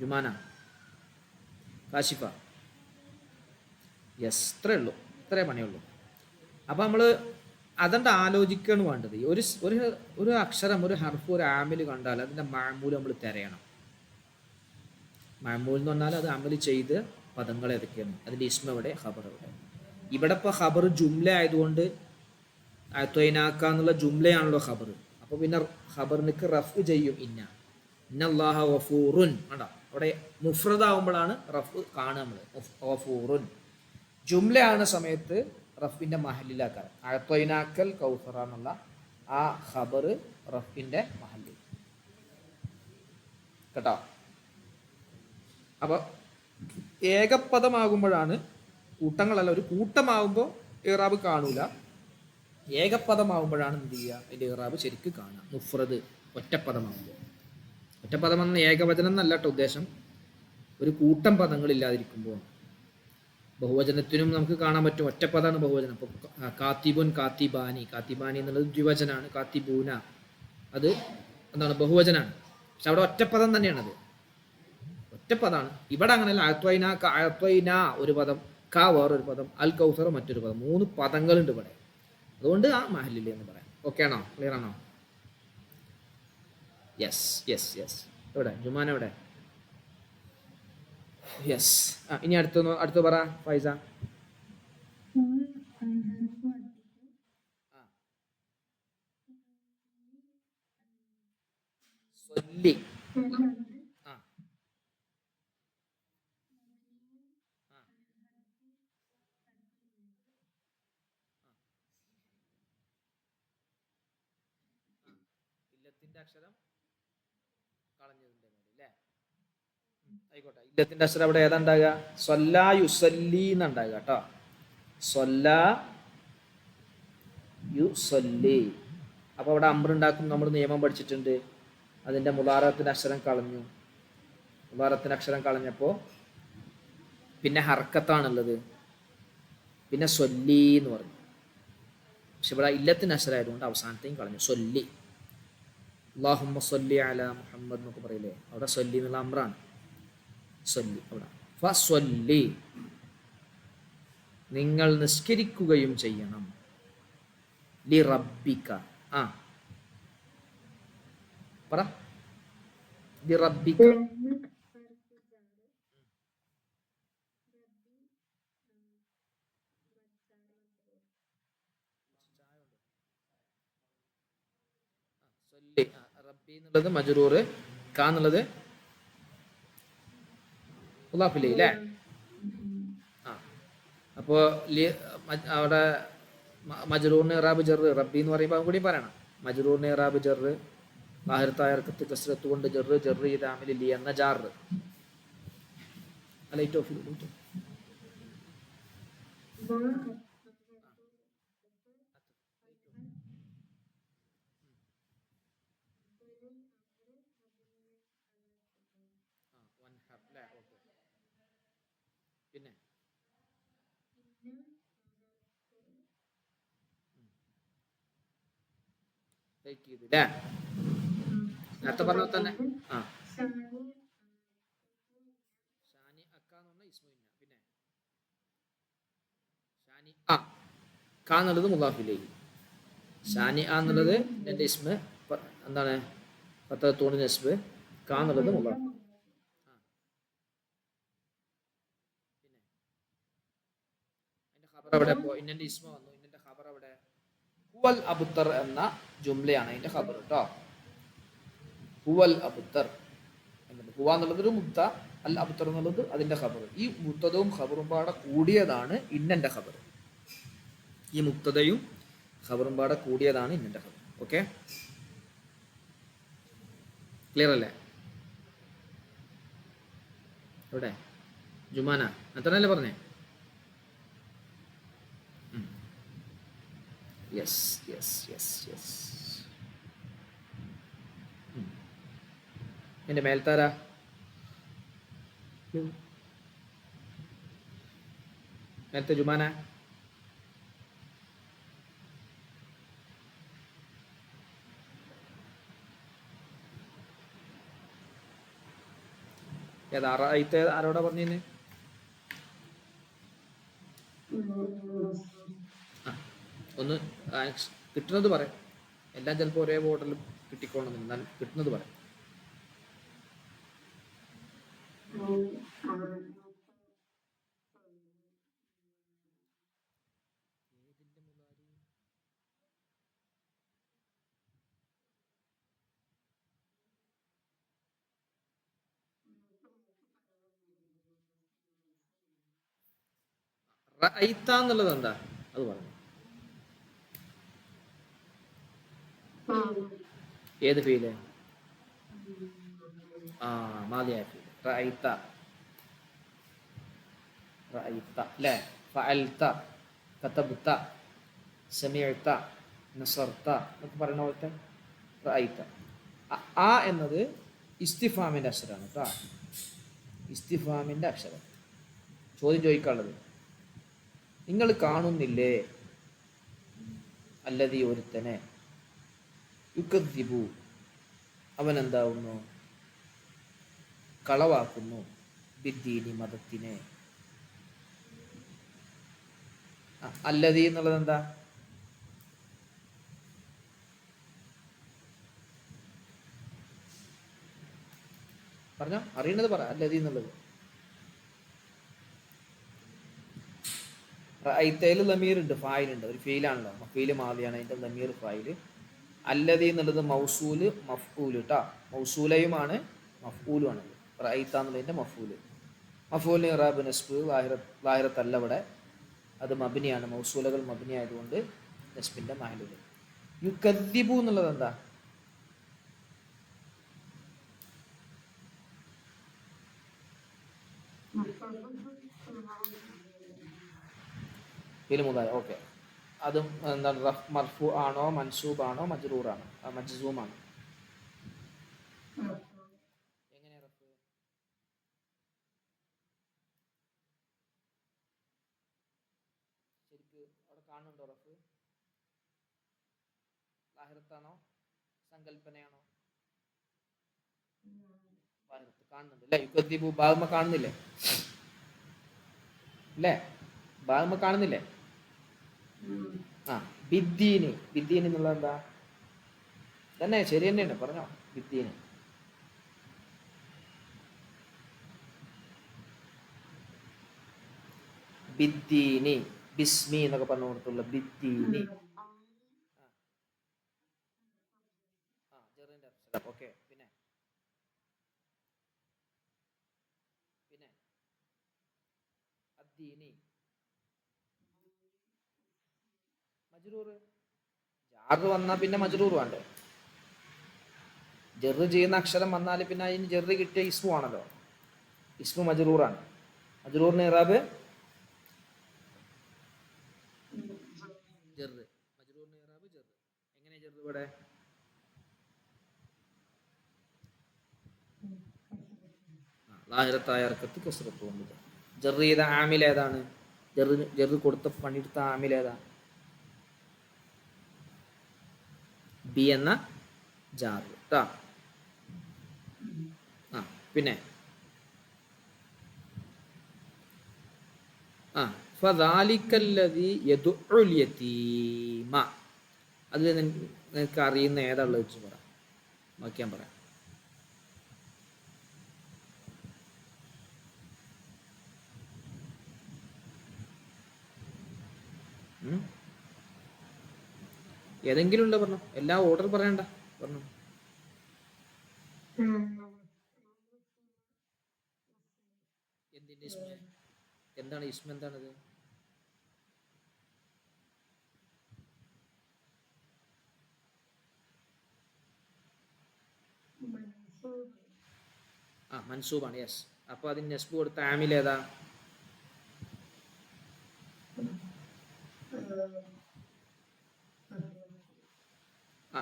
ജുമാന, കാശിഫ, യെസ്. ഇത്രേ ഉള്ളൂ, ഇത്രേ പണിയുള്ളൂ. അപ്പം നമ്മൾ അതുകൊണ്ട് ആലോചിക്കുകയാണ് വേണ്ടത്. ഒരു അക്ഷരം, ഒരു ഹർഫ്, ഒരു ആമിൽ കണ്ടാൽ അതിൻ്റെ മഅമൂൽ നമ്മൾ തിരയണം. മഅമൂൽ എന്ന് പറഞ്ഞാൽ അത് അമൽ ചെയ്ത് പദങ്ങൾ ഏതൊക്കെയാണ്, അതിൻ്റെ ഇസ്മ എവിടെ, ഖബർ എവിടെ. ഇവിടെ ഇപ്പോൾ ഖബർ ജുംല ആയതുകൊണ്ട് അഅ്തൈനാക എന്നുള്ള ജുംലയാണല്ലോ ഖബർ. അപ്പോൾ പിന്നെ ഖബറിനക്ക് റഫ് ചെയ്യും ഇന്നല്ലാഹ ഗഫൂറുൻ. കണ്ടോ? അവിടെ മുഫ്രദാവുമ്പോഴാണ് റഫ് കാണുക നമ്മൾ. ഗഫൂറുൻ ജുംലയാണ് സമയത്ത് റഫിന്റെ മഹലിലാക്കാൻ. അഅ്തൈനാക്കൽ കൗസറ എന്നുള്ള ആ ഖബർ റഫിന്റെ മഹലിൽ. കേട്ടോ. അപ്പൊ ഏകപദമാകുമ്പോഴാണ്, കൂട്ടങ്ങളല്ല, ഒരു കൂട്ടമാകുമ്പോൾ ഇറാബ് കാണൂല. ഏകപദമാകുമ്പോഴാണ് എന്ത് ചെയ്യുക, അതിന്റെ ഇറാബ് ശരിക്കും കാണുക. മുഫ്രദ് ഒറ്റപ്പദമാകുമ്പോൾ. ഒറ്റപ്പദം എന്ന ഏകവചനം എന്നല്ല കേട്ടോ ഉദ്ദേശം, ഒരു കൂട്ടം പദങ്ങളില്ലാതിരിക്കുമ്പോൾ. ബഹുവചനത്തിനും നമുക്ക് കാണാൻ പറ്റും, ഒറ്റപ്പദമാണ് ബഹുവചനം. ഇപ്പോൾ കാത്തിബുൻ, കാത്തിബാനി. കാത്തിബാനി എന്നുള്ളത് ദ്വിവചനാണ്. കാത്തിബൂന അത് എന്താണ്, ബഹുവചനാണ്. പക്ഷെ അവിടെ ഒറ്റപ്പദം തന്നെയാണത്, ഒറ്റപ്പദാണ്. ഇവിടെ അങ്ങനെയല്ല. അത്വൈന, അത്വൈന ഒരു പദം, ക വേറൊരു പദം, അൽ കൗസർ മറ്റൊരു പദം. 3 പദങ്ങളുണ്ട് ഇവിടെ. അതുകൊണ്ട് ആ മഹലിൽ എന്ന് പറയാം. ഓക്കെ ആണോ? ക്ലിയർ ആണോ? Yes yes yes. എവിടെ ജുമാൻ, എവിടെ? യെസ്. ഇനി അടുത്ത് പറ ഫൈസ. സൊല്ലി. ഇല്ലത്തിന്റെ അക്ഷരം കളഞ്ഞതിന്റെ അല്ലേ? ആയിക്കോട്ടെ. ഇല്ലത്തിന്റെ അക്ഷരം അവിടെ ഏതാ ഉണ്ടാകുക? സ്വല്ലാ യുസല്ലി എന്നുണ്ടാകുക കേട്ടോ. സ്വല്ലാ യുസല്ലി. അപ്പൊ അവിടെ അമ്രുണ്ടാക്കും. നമ്മൾ നിയമം പഠിച്ചിട്ടുണ്ട്. അതിന്റെ മുലാറത്തിന്റെ അക്ഷരം കളഞ്ഞു. മുലാറത്തിന്റെ അക്ഷരം കളഞ്ഞപ്പോൾ പിന്നെ ഹർക്കത്താണുള്ളത്. പിന്നെ സ്വല്ലി എന്ന് പറഞ്ഞു. പക്ഷെ ഇവിടെ ഇല്ലത്തിന്റെ അക്ഷരമായതുകൊണ്ട് അവസാനത്തെയും കളഞ്ഞു. സ്വല്ലി. അല്ലാഹുമ്മ സ്വല്ലി അലാ മുഹമ്മദ് എന്നൊക്കെ പറയില്ലേ, അവിടെ സ്വല്ലി എന്നുള്ള അമ്രാണ്. സ്വല്ലി അവിടെ. ഫസ്വല്ലി, നിങ്ങൾ നിസ്കരിക്കുകയും ചെയ്യണം. ലി റബ്ബിക. പറ. ലി റബ്ബിക. റബ്ബി എന്നുള്ളത് മജ്റൂർ, ക എന്നുള്ളത് മുളാഫ് ഇലൈഹി അല്ലേ? അപ്പോ അവിടെ മജ്റൂറിന് ഇറാബ് ജർ, റബ്ബി എന്ന് പറയുമ്പോൾ കൂടി പറയണം. മജ്റൂറിന് ഇറാബ് ജർ, ബാഹിറത്തായ ഹർക്കത്ത് കസ്റത്ത് കൊണ്ട് ജർ, ജർ ഇദാമിൽ ലി എന്ന ജാർ. ലൈറ്റ് ഓഫ് ചെയ്തു. പിന്നെ നേരത്തെ പറഞ്ഞ തന്നെ ഷാനി അക്ക എന്ന് പറഞ്ഞ ഇസ്മുഇന്ന. പിന്നെ ഷാനി ആ ക എന്നുള്ളത് മുളാഫിലേക്ക്. ഷാനി ആ എന്നുള്ളത് എൻ്റെ ഇസ്മ എന്താണ്, പത്തൂണിന് ഇസ്മ. ക എന്നുള്ളത് മുളാഫ്. അവിടെ ഇന്നന്റെ ഇസ്മ വന്നു. ഇന്നന്റെ ഖബർ അവിടെ ഹുവൽ അബ്തർ എന്ന ജുംലയാണ് അതിന്റെ ഖബർ കേട്ടോ. ഹുവൽ അബ്തർ എന്നുള്ളത്, ഹുവ എന്നുള്ളത് ഒരു മുബ്ത, അൽ അബ്തർ എന്നുള്ളത് അതിന്റെ ഖബർ. ഈ മുബ്തദയും ഖബറും പാടെ കൂടിയതാണ് ഇന്നന്റെ ഖബർ. ഈ മുബ്തദയും ഖബറും പാടെ കൂടിയതാണ് ഇന്നന്റെ ഖബർ. ഓക്കെ, ക്ലിയർ അല്ലേ? എവിടെ ജുമാന? അത്രയല്ലേ പറഞ്ഞേ? Yes yes yes yes. എൻ്റെ മേൽത്താരാ? നേരത്തെ ജുമാന? ഏതാ ആരോടാ പറഞ്ഞിരുന്നേ? ഒന്ന് കിട്ടുന്നത് പറയാം. എല്ലാം ചിലപ്പോൾ ഒരേ ബോർഡിൽ കിട്ടിക്കോണമെന്നില്ല, എന്നാൽ കിട്ടുന്നത് പറയാം. റഅയ്ത എന്നുള്ളത് എന്താ? അത് പറഞ്ഞു. ഏത് ഫീല്? ആ മാലിയായ ഫീൽ. റഅയ്ത റഅയ്ത അല്ലേ? ഫഅൽത, കതബ്ത, സമിഅത, നസർത എന്നൊക്കെ പറയുന്ന പോലത്തെ റഅയ്ത. ആ എന്നത് ഇസ്തിഫാമിൻ്റെ അക്ഷരമാണ് കേട്ടോ. ഇസ്തിഫാമിൻ്റെ അക്ഷരം. ചോദ്യം ചോദിക്കാനുള്ളത്, നിങ്ങൾ കാണുന്നില്ലേ അല്ലദീ ഒരുത്തനെ, യുകദ്ദിബു അവൻ എന്താവുന്നു, കളവാക്കുന്നു, ബിദ്ദീനി മതത്തിനെ. അല്ലദീ എന്നുള്ളത് എന്താ? പറഞ്ഞോ, അറിയണത് പറ. അല്ലദീ എന്നുള്ളത് റഅയ്തയിൽ ലമീർ ഉണ്ട്, ഫായിലുണ്ട്. ഒരു ഫീലാണല്ലോ, മഫീല് മാദിയാണ്, അതിന്റെ ലമീർ ഫായില്. അല്ലദീ എന്നുള്ളത് മൗസൂല് മഫ്ഊല് കേട്ടോ. മൗസൂലയുമാണ് മഫ്ഊലുമാണ്. റഅയ്ത എന്നുള്ളതിന്റെ മഫ്ഊല്. മഫ്ഊലിന് ഇറാബ് നസ്ബ് ലാഹിറത്തല്ല ഇവിടെ, അത് മബ്നിയാണ്. മൗസൂലകൾ മബ്നി ആയതുകൊണ്ട് നസ്ബിന്റെ മഹലുകൾ. യുകദ്ദിബു എന്നുള്ളത് എന്താ? ഫീൽ മുദാരി. ഓക്കെ, അതും എന്താണ്? മർഫു ആണോ, മൻസൂബ് ആണോ, മജ്റൂറാണോ? മജ്സൂമാണ്. എങ്ങനെ റഫ്? ശരിക്ക് അവിടെ കാണുന്നുണ്ടോ റഫ്? ലാഹിറത്താണോ സങ്കല്പനയാണോ? ലാഹിറത്ത് കാണുന്നുണ്ട് അല്ലേ? യുകദ്ദിബു ബാഹുമ കാണുന്നില്ലേ അല്ലേ? ബാഹുമ കാണുന്നില്ലേ? ആ ബിദ്ദീന്. ബിദ്ദീൻ എന്നുള്ളത് എന്താ? തന്നെ ശരി തന്നെയാണ്, പറഞ്ഞോ. ബിദ്ദീന് ബിദ്ദീനി, ബിസ്മി എന്നൊക്കെ പറഞ്ഞു കൊടുത്തുള്ള ബിദ്ദീനി. ഓക്കെ, പിന്നെ പിന്നെ അദ്ദീനി മജ്റൂർ. ജാറ് വന്നാൽ പിന്നെ മജ്റൂർ വേണ്ടേ? ജെറ് ചെയ്യുന്ന അക്ഷരം വന്നാൽ പിന്നെ അതിന് ജെറ് കിട്ടിയ ഇസ്മു ആണല്ലോ. ഇസ്മു മജ്റൂറാണ്. മജ്റൂറിന് ഇറാബ് ജെറ്. മജ്റൂറിന് ഇറാബ് ജെറ്. എങ്ങനെ ജെറ് ഇവിടെ? ലാഹിറത്തായ ഹർക്കത്ത് കസ്റത്ത് കൊണ്ട്. ജെറ് ചെയ്ത ആമിൽ ഏതാണ്? ജെറ് കൊടുത്ത പണിയെടുത്ത ആമിൽ ഏതാ? ബി എന്ന ജാറ് ട്ടാ. ആ പിന്നെ ഫദാലിക്കല്ലദീ യദ്ഉൽ യതീമ. അതിൽ നിനക്ക് അറിയുന്ന ഏതാണുള്ളത് വെച്ച് പറ. ബാക്കി ഞാൻ പറയാം. ഏതെങ്കിലും ഉണ്ടോ? പറഞ്ഞു. എല്ലാ ഓർഡർ പറയണ്ട, പറഞ്ഞു. എന്തിന്റെ ഇസ്മ? എന്താണ് ഇസ്മ? എന്താണത്? ആ മൻസൂബാണ്. യെസ്. അപ്പൊ അതിന് നസ്ബ് കൊടുത്ത ആമിൽ ഏതാ? ആ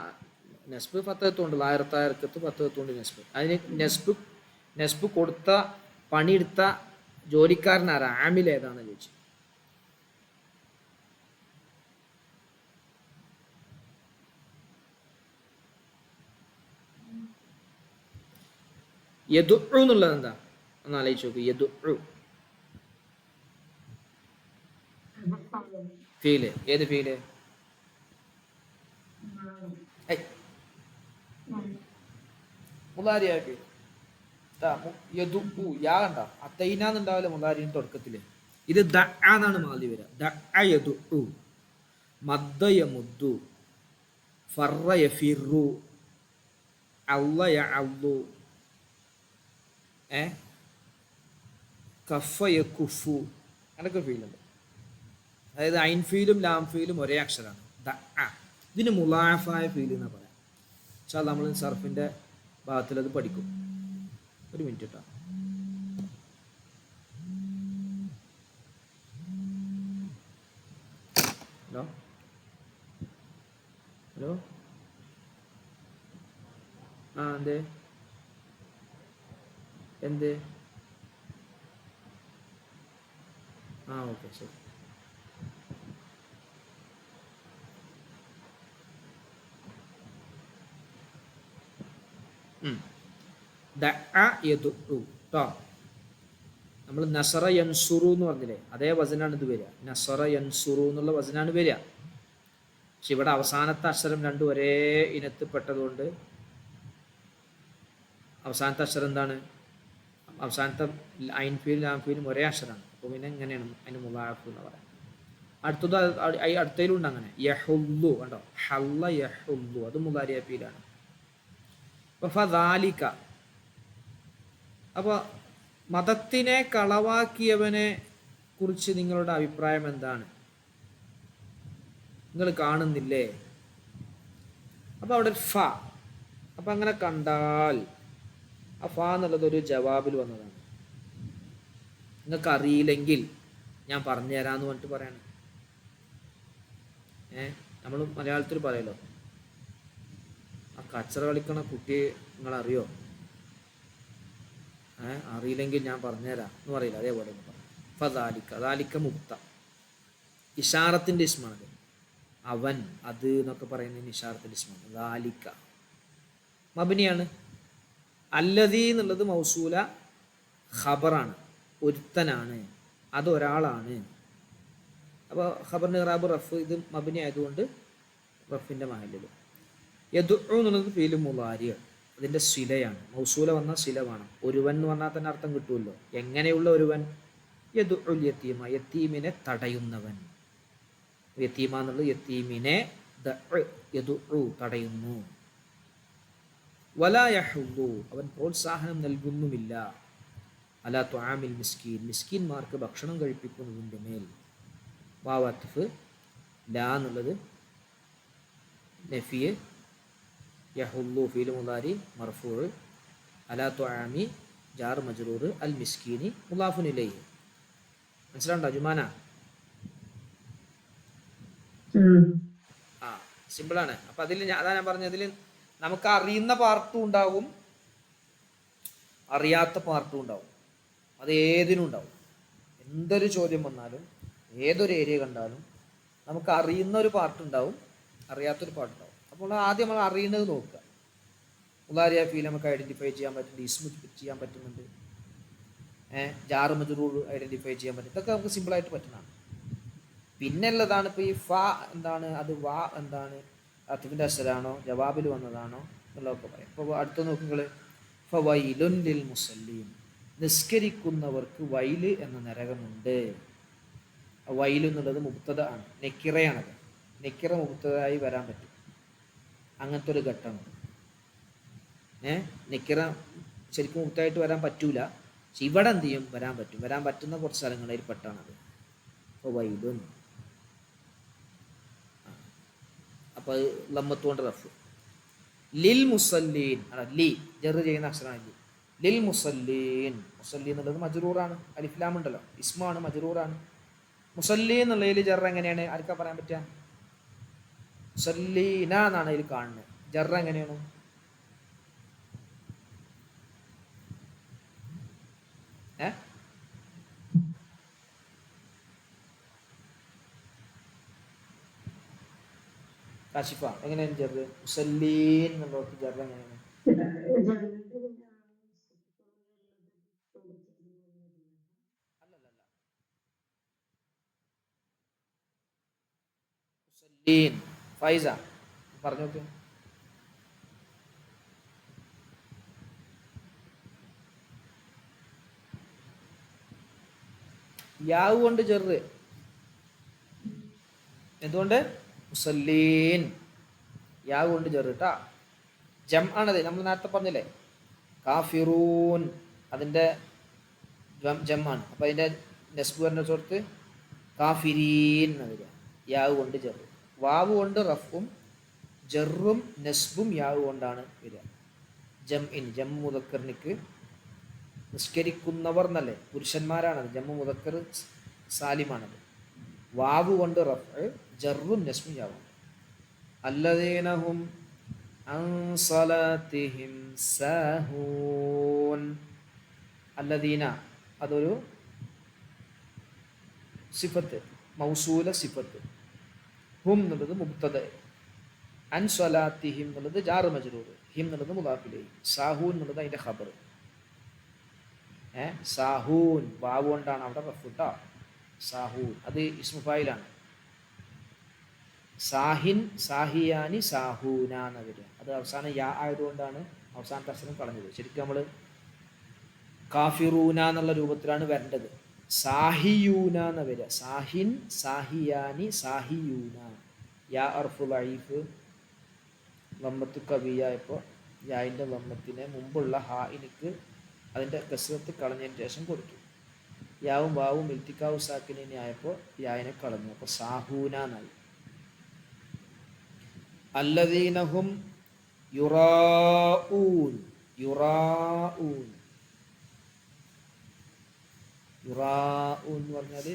നസ്ബ് ഫത്തഹത്തുണ്ട്. ലാഹിറത്തായ ഹർക്കത്ത് ഫത്തഹത്തുണ്ട് നസ്ബ്. അതിന് നസ്ബ് കൊടുത്ത പണിയെടുത്ത ജോലിക്കാരനാരാ? ആമിൽ ഏതാണെന്ന് ചോദിച്ചു. യദുഉ എന്നുള്ളത് എന്താ? ഒന്ന് ആലോചിച്ച് നോക്ക്. യദുഉ ഫീല്. ഏത് ഫീല്? മുലാരിയായ ഫീൽ. യദുഉ യാ കണ്ട? അത്തൈനാന്നുണ്ടാവില്ല മുലാരിന്റെ തുടക്കത്തില്. ഇത് ദ എന്നാണ് മാലി വരിക. ദ യദുഉ, മദ്ദ യമുദ്ദു, ഫറ യഫിറു, അള്ള യഅള്ളു, കഫ യകുഫു. അങ്ങനൊക്കെ ഫീലുണ്ട്. അതായത് ഐൻ ഫീലും ലാം ഫീലും ഒരേ അക്ഷരമാണ്. ഇതിന് മുലാഫായ ഫീൽ എന്നാ പറയാം. പക്ഷേ നമ്മൾ സർഫിന്റെ ഭാഗത്തിൽ അത് പഠിക്കും. ഒരു മിനിറ്റ് കേട്ടോ. ഹലോ ഹലോ, ആ എന്തേ എന്തേ? ആ ഓക്കെ ശരി. കേട്ടോ, നമ്മൾ നസറ യൻസുറു എന്ന് പറഞ്ഞില്ലേ, അതേ വചനാണ് ഇത് വരിക. നസറ യൻസുറു എന്നുള്ള വചനാണ് വരിക. പക്ഷെ ഇവിടെ അവസാനത്തെ അക്ഷരം രണ്ടും ഒരേ ഇനത്തിൽപ്പെട്ടതുകൊണ്ട് അവസാനത്തെ അക്ഷരം എന്താണ്? അവസാനത്തെ ഐൻഫീലും ലാംഫീലും ഒരേ അക്ഷരമാണ്. അപ്പോൾ പിന്നെ എങ്ങനെയാണ് അതിന് മുലാഫ് എന്ന് പറയാം. അടുത്തത് അടുത്തതിലുണ്ട് അങ്ങനെ. യഹുല്ലു കണ്ടോ, ഹല്ല യഹുല്ലു, അത് മുലാരിയ ഫീലാണ്. അപ്പോൾ ഫദാലിക, അപ്പോൾ മതത്തിനെ കളവാക്കിയവനെ കുറിച്ച് നിങ്ങളുടെ അഭിപ്രായം എന്താണ്? നിങ്ങൾ കാണുന്നില്ലേ? അപ്പോൾ അവിടെ ഫ, അപ്പം അങ്ങനെ കണ്ടാൽ ആ ഫ എന്നുള്ളത് ഒരു ജവാബിൽ വന്നതാണ്. നിങ്ങൾക്ക് അറിയില്ലെങ്കിൽ ഞാൻ പറഞ്ഞു തരാമെന്ന് പറഞ്ഞിട്ട് പറയണം. നമ്മൾ മലയാളത്തിൽ പറയല്ലോ, ആ കച്ചറ കളിക്കണ കുട്ടിയെ നിങ്ങളറിയോ? അറിയില്ലെങ്കിൽ ഞാൻ പറഞ്ഞുതരാം എന്ന് പറയില്ല, അതേപോലെ ഫദാലിക്ക, ദാലിക്ക മുക്ത, ഇഷാറത്തിൻ്റെ ഇസ്മാണത്. അവൻ, അത് എന്നൊക്കെ പറയുന്നതിന് ഇഷാറത്തിൻ്റെ ഇസ്മാണ്. ദാലിക്ക മബനിയാണ്. അല്ലദീ എന്നുള്ളത് മൗസൂല ഖബറാണ്, ഒരുത്തനാണ്, അതൊരാളാണ്. അപ്പോൾ ഖബറിന് ഇറാബ് റഫ്, ഇത് മബനി ആയതുകൊണ്ട് റഫിൻ്റെ മഹലിൽ. യദുഉ എന്നുള്ളത് ഫീലു മുളാരി, അതിൻ്റെ ശിലയാണ്. മൗസൂല വന്നാൽ ശില വേണം. ഒരുവൻ എന്ന് പറഞ്ഞാൽ തന്നെ അർത്ഥം കിട്ടുമല്ലോ. എങ്ങനെയുള്ള ഒരുവൻ? യദുഉൽ യതീമ, യതീമിനെ തടയുന്നവൻ. യതീമ എന്നുള്ളത് യതീമിനെ യദുഉ തടയുന്നു. വലാ യഹുദ്ദു, അവൻ പ്രോത്സാഹനം നൽകുന്നുമില്ല. അലാ തുആമിൽ മിസ്കീൻ, മിസ്കീന്മാർക്ക് ഭക്ഷണം കഴിപ്പിക്കുന്നതിൻ്റെ മേൽ. വാവത്ഫ്, ലാ എന്നുള്ളത് നഫിയ്, യഹുല്ലു ഫീൽ മുദാരി മർഫൂ, അലാ തുആമി ജാർ മജ്റൂർ, അൽ മിസ്കീനി മുളാഫുൻ ഇലൈഹി. മനസ്സിലാണ്ടോ ജുമാന? ആ സിമ്പിളാണ്. അപ്പം അതിൽ അതാ ഞാൻ പറഞ്ഞത്, അതിൽ നമുക്ക് അറിയുന്ന പാർട്ടും ഉണ്ടാവും, അറിയാത്ത പാർട്ടും ഉണ്ടാവും. അത് ഏതിനും ഉണ്ടാവും. എന്തൊരു ചോദ്യം വന്നാലും ഏതൊരു ഏരിയ കണ്ടാലും നമുക്ക് അറിയുന്ന ഒരു പാർട്ടുണ്ടാവും, അറിയാത്തൊരു പാർട്ടുണ്ടാവും. അപ്പോൾ ആദ്യം നമ്മൾ അറിയുന്നത് നോക്കുക. മുളാരിയ ഫീൽ നമുക്ക് ഐഡൻറ്റിഫൈ ചെയ്യാൻ പറ്റുന്നുണ്ട്, ഇസ്മു ചെയ്യാൻ പറ്റുന്നുണ്ട്, ജാർ മജ്റൂർ ഐഡൻറ്റിഫൈ ചെയ്യാൻ പറ്റും. ഇതൊക്കെ നമുക്ക് സിമ്പിളായിട്ട് പറ്റുന്നതാണ്. പിന്നെ ഉള്ളതാണ് ഇപ്പോൾ ഈ ഫ എന്താണ്, അത് വാ എന്താണ്, അത്തിഫിൻ്റെ അക്ഷരാണോ ജവാബിൽ വന്നതാണോ എന്നുള്ളതൊക്കെ പറയാം. ഇപ്പോൾ അടുത്ത നോക്കുമ്പോൾ ഫവൈലുൻ ലിൽ മുസല്ലീൻ, നിസ്കരിക്കുന്നവർക്ക് വൈല് എന്ന നരകമുണ്ട്. വൈല് എന്നുള്ളത് മുബ്തദ ആണ്, നെക്കിറയാണത്. നെക്കിറ മുബ്തദായി വരാൻ പറ്റും, അങ്ങനത്തെ ഒരു ഘട്ടമാണ്. നെക്കിറ ശരിക്കും മുബ്തദായിട്ട് വരാൻ പറ്റൂല, പക്ഷെ ഇവിടെ എന്ത് ചെയ്യും, വരാൻ പറ്റും. വരാൻ പറ്റുന്ന കുറച്ച് സ്ഥലങ്ങളിൽ പെട്ടാണത്. അപ്പോൾ വൈലുൻ, അപ്പോൾ അത് ലമ്മത്തുകൊണ്ട് റഫ്. ലിൽ മുസല്ലീൻ, ലി ജറ് ചെയ്യുന്ന അക്ഷരമാണ് ലി. ലിൽ മുസല്ലീൻ, മുസല്ലി എന്നുള്ളത് മജ്റൂറാണ്, അലിഫ്ലാം ഉണ്ടല്ലോ, ഇസ്മാണ്, മജ്റൂറാണ്. മുസല്ലി എന്നുള്ളതിൽ ജറ് എങ്ങനെയാണ് ആർക്കാ പറയാൻ പറ്റുക? മുസല്ലീന എന്നാണ് അതിൽ കാണുന്നത്. ജറ് എങ്ങനെയാണ്? കാശിഫ എങ്ങനെയാണ് ജറ്? മുസല്ലീൻ എന്നുള്ളത് ജറ് എങ്ങനെയാണ്? മുസല്ലീൻ ഫൈസ പറഞ്ഞു നോക്ക്. യാവ് കൊണ്ട് ജറ്, എന്തുകൊണ്ട്? മുസല്ലീൻ, യാവ് കൊണ്ട് ജറ് കേട്ടാ. ജം ആണത്, നമ്മൾ നേരത്തെ പറഞ്ഞില്ലേ കാഫിറൂൻ, അതിൻ്റെ ജം ആണ്. അപ്പം അതിൻ്റെ നെസ്ബ് പറഞ്ഞ സുഹൃത്ത് കാഫിരീൻ എന്ന് വരിക, യാവ് കൊണ്ട് ജറ്. വാവ് കൊണ്ട് റഫും ജറും നെസ്ബും യാവ് കൊണ്ടാണ് വരിക. ജം ഇൻ, ജം മുദക്കറിനിക്ക് നിസ്കരിക്കുന്നവർ എന്നല്ലേ, പുരുഷന്മാരാണത്, ജമ്മു മുദക്കർ സാലിമാണത്. വാവ് കൊണ്ട് റഫ്, ജറും നസ്മും യാവും. അല്ലദീനഹും അൻ സ്വലാത്തിഹിം സാഹൂൻ. അല്ലദീന അതൊരു സിഫത്ത്, മൗസൂല സിഫത്ത്. ഹും എന്നുള്ളത് മുബ്തദ, അൻ സ്വലാത്തിഹിം എന്നുള്ളത് ജാറ് മജ്റൂർ, ഹിം എന്നുള്ളത് മുദാഫിലൈഹി, സാഹൂൻ എന്നുള്ളത് അതിൻ്റെ ഖബർ. സാഹൂൻ വാവ് കൊണ്ടാണ് അവിടെ റഫുട്ട. സാഹൂൻ അത് ഇസ്മു ഫായിലാണ്. സാഹിൻ, സാഹിയാനി, സാഹൂന എന്ന് വരിക. അത് അവസാനം യാ ആയതുകൊണ്ടാണ് അവസാനത്തെ അക്ഷരം കളഞ്ഞത്. ശരിക്കും നമ്മൾ കാഫിറൂന എന്നുള്ള രൂപത്തിലാണ് വരേണ്ടത്. സാഹിയൂന എന്ന് വരിക. സാഹിൻ, സാഹിയാനി, സാഹിയൂന. യാ അർഫുൽ അഈഫ് ലമ്മത്ത് കവിയായപ്പോൾ യായിൻ്റെ ലമ്മത്തിനെ മുമ്പുള്ള ഹായിനിക്ക് അതിൻ്റെ കസ്റത്ത് കളഞ്ഞതിന് ശേഷം കൊടുത്തു. യാവും വാവും ഇൽത്തിക്കാവു സാക്കിനെ ആയപ്പോൾ യായിനെ കളഞ്ഞു, അപ്പോൾ സാഹൂന എന്നായി. അല്ലദീനഹും യുറാഊൻ. യുറാഊൻ യുറാഊൻ എന്ന് പറഞ്ഞാൽ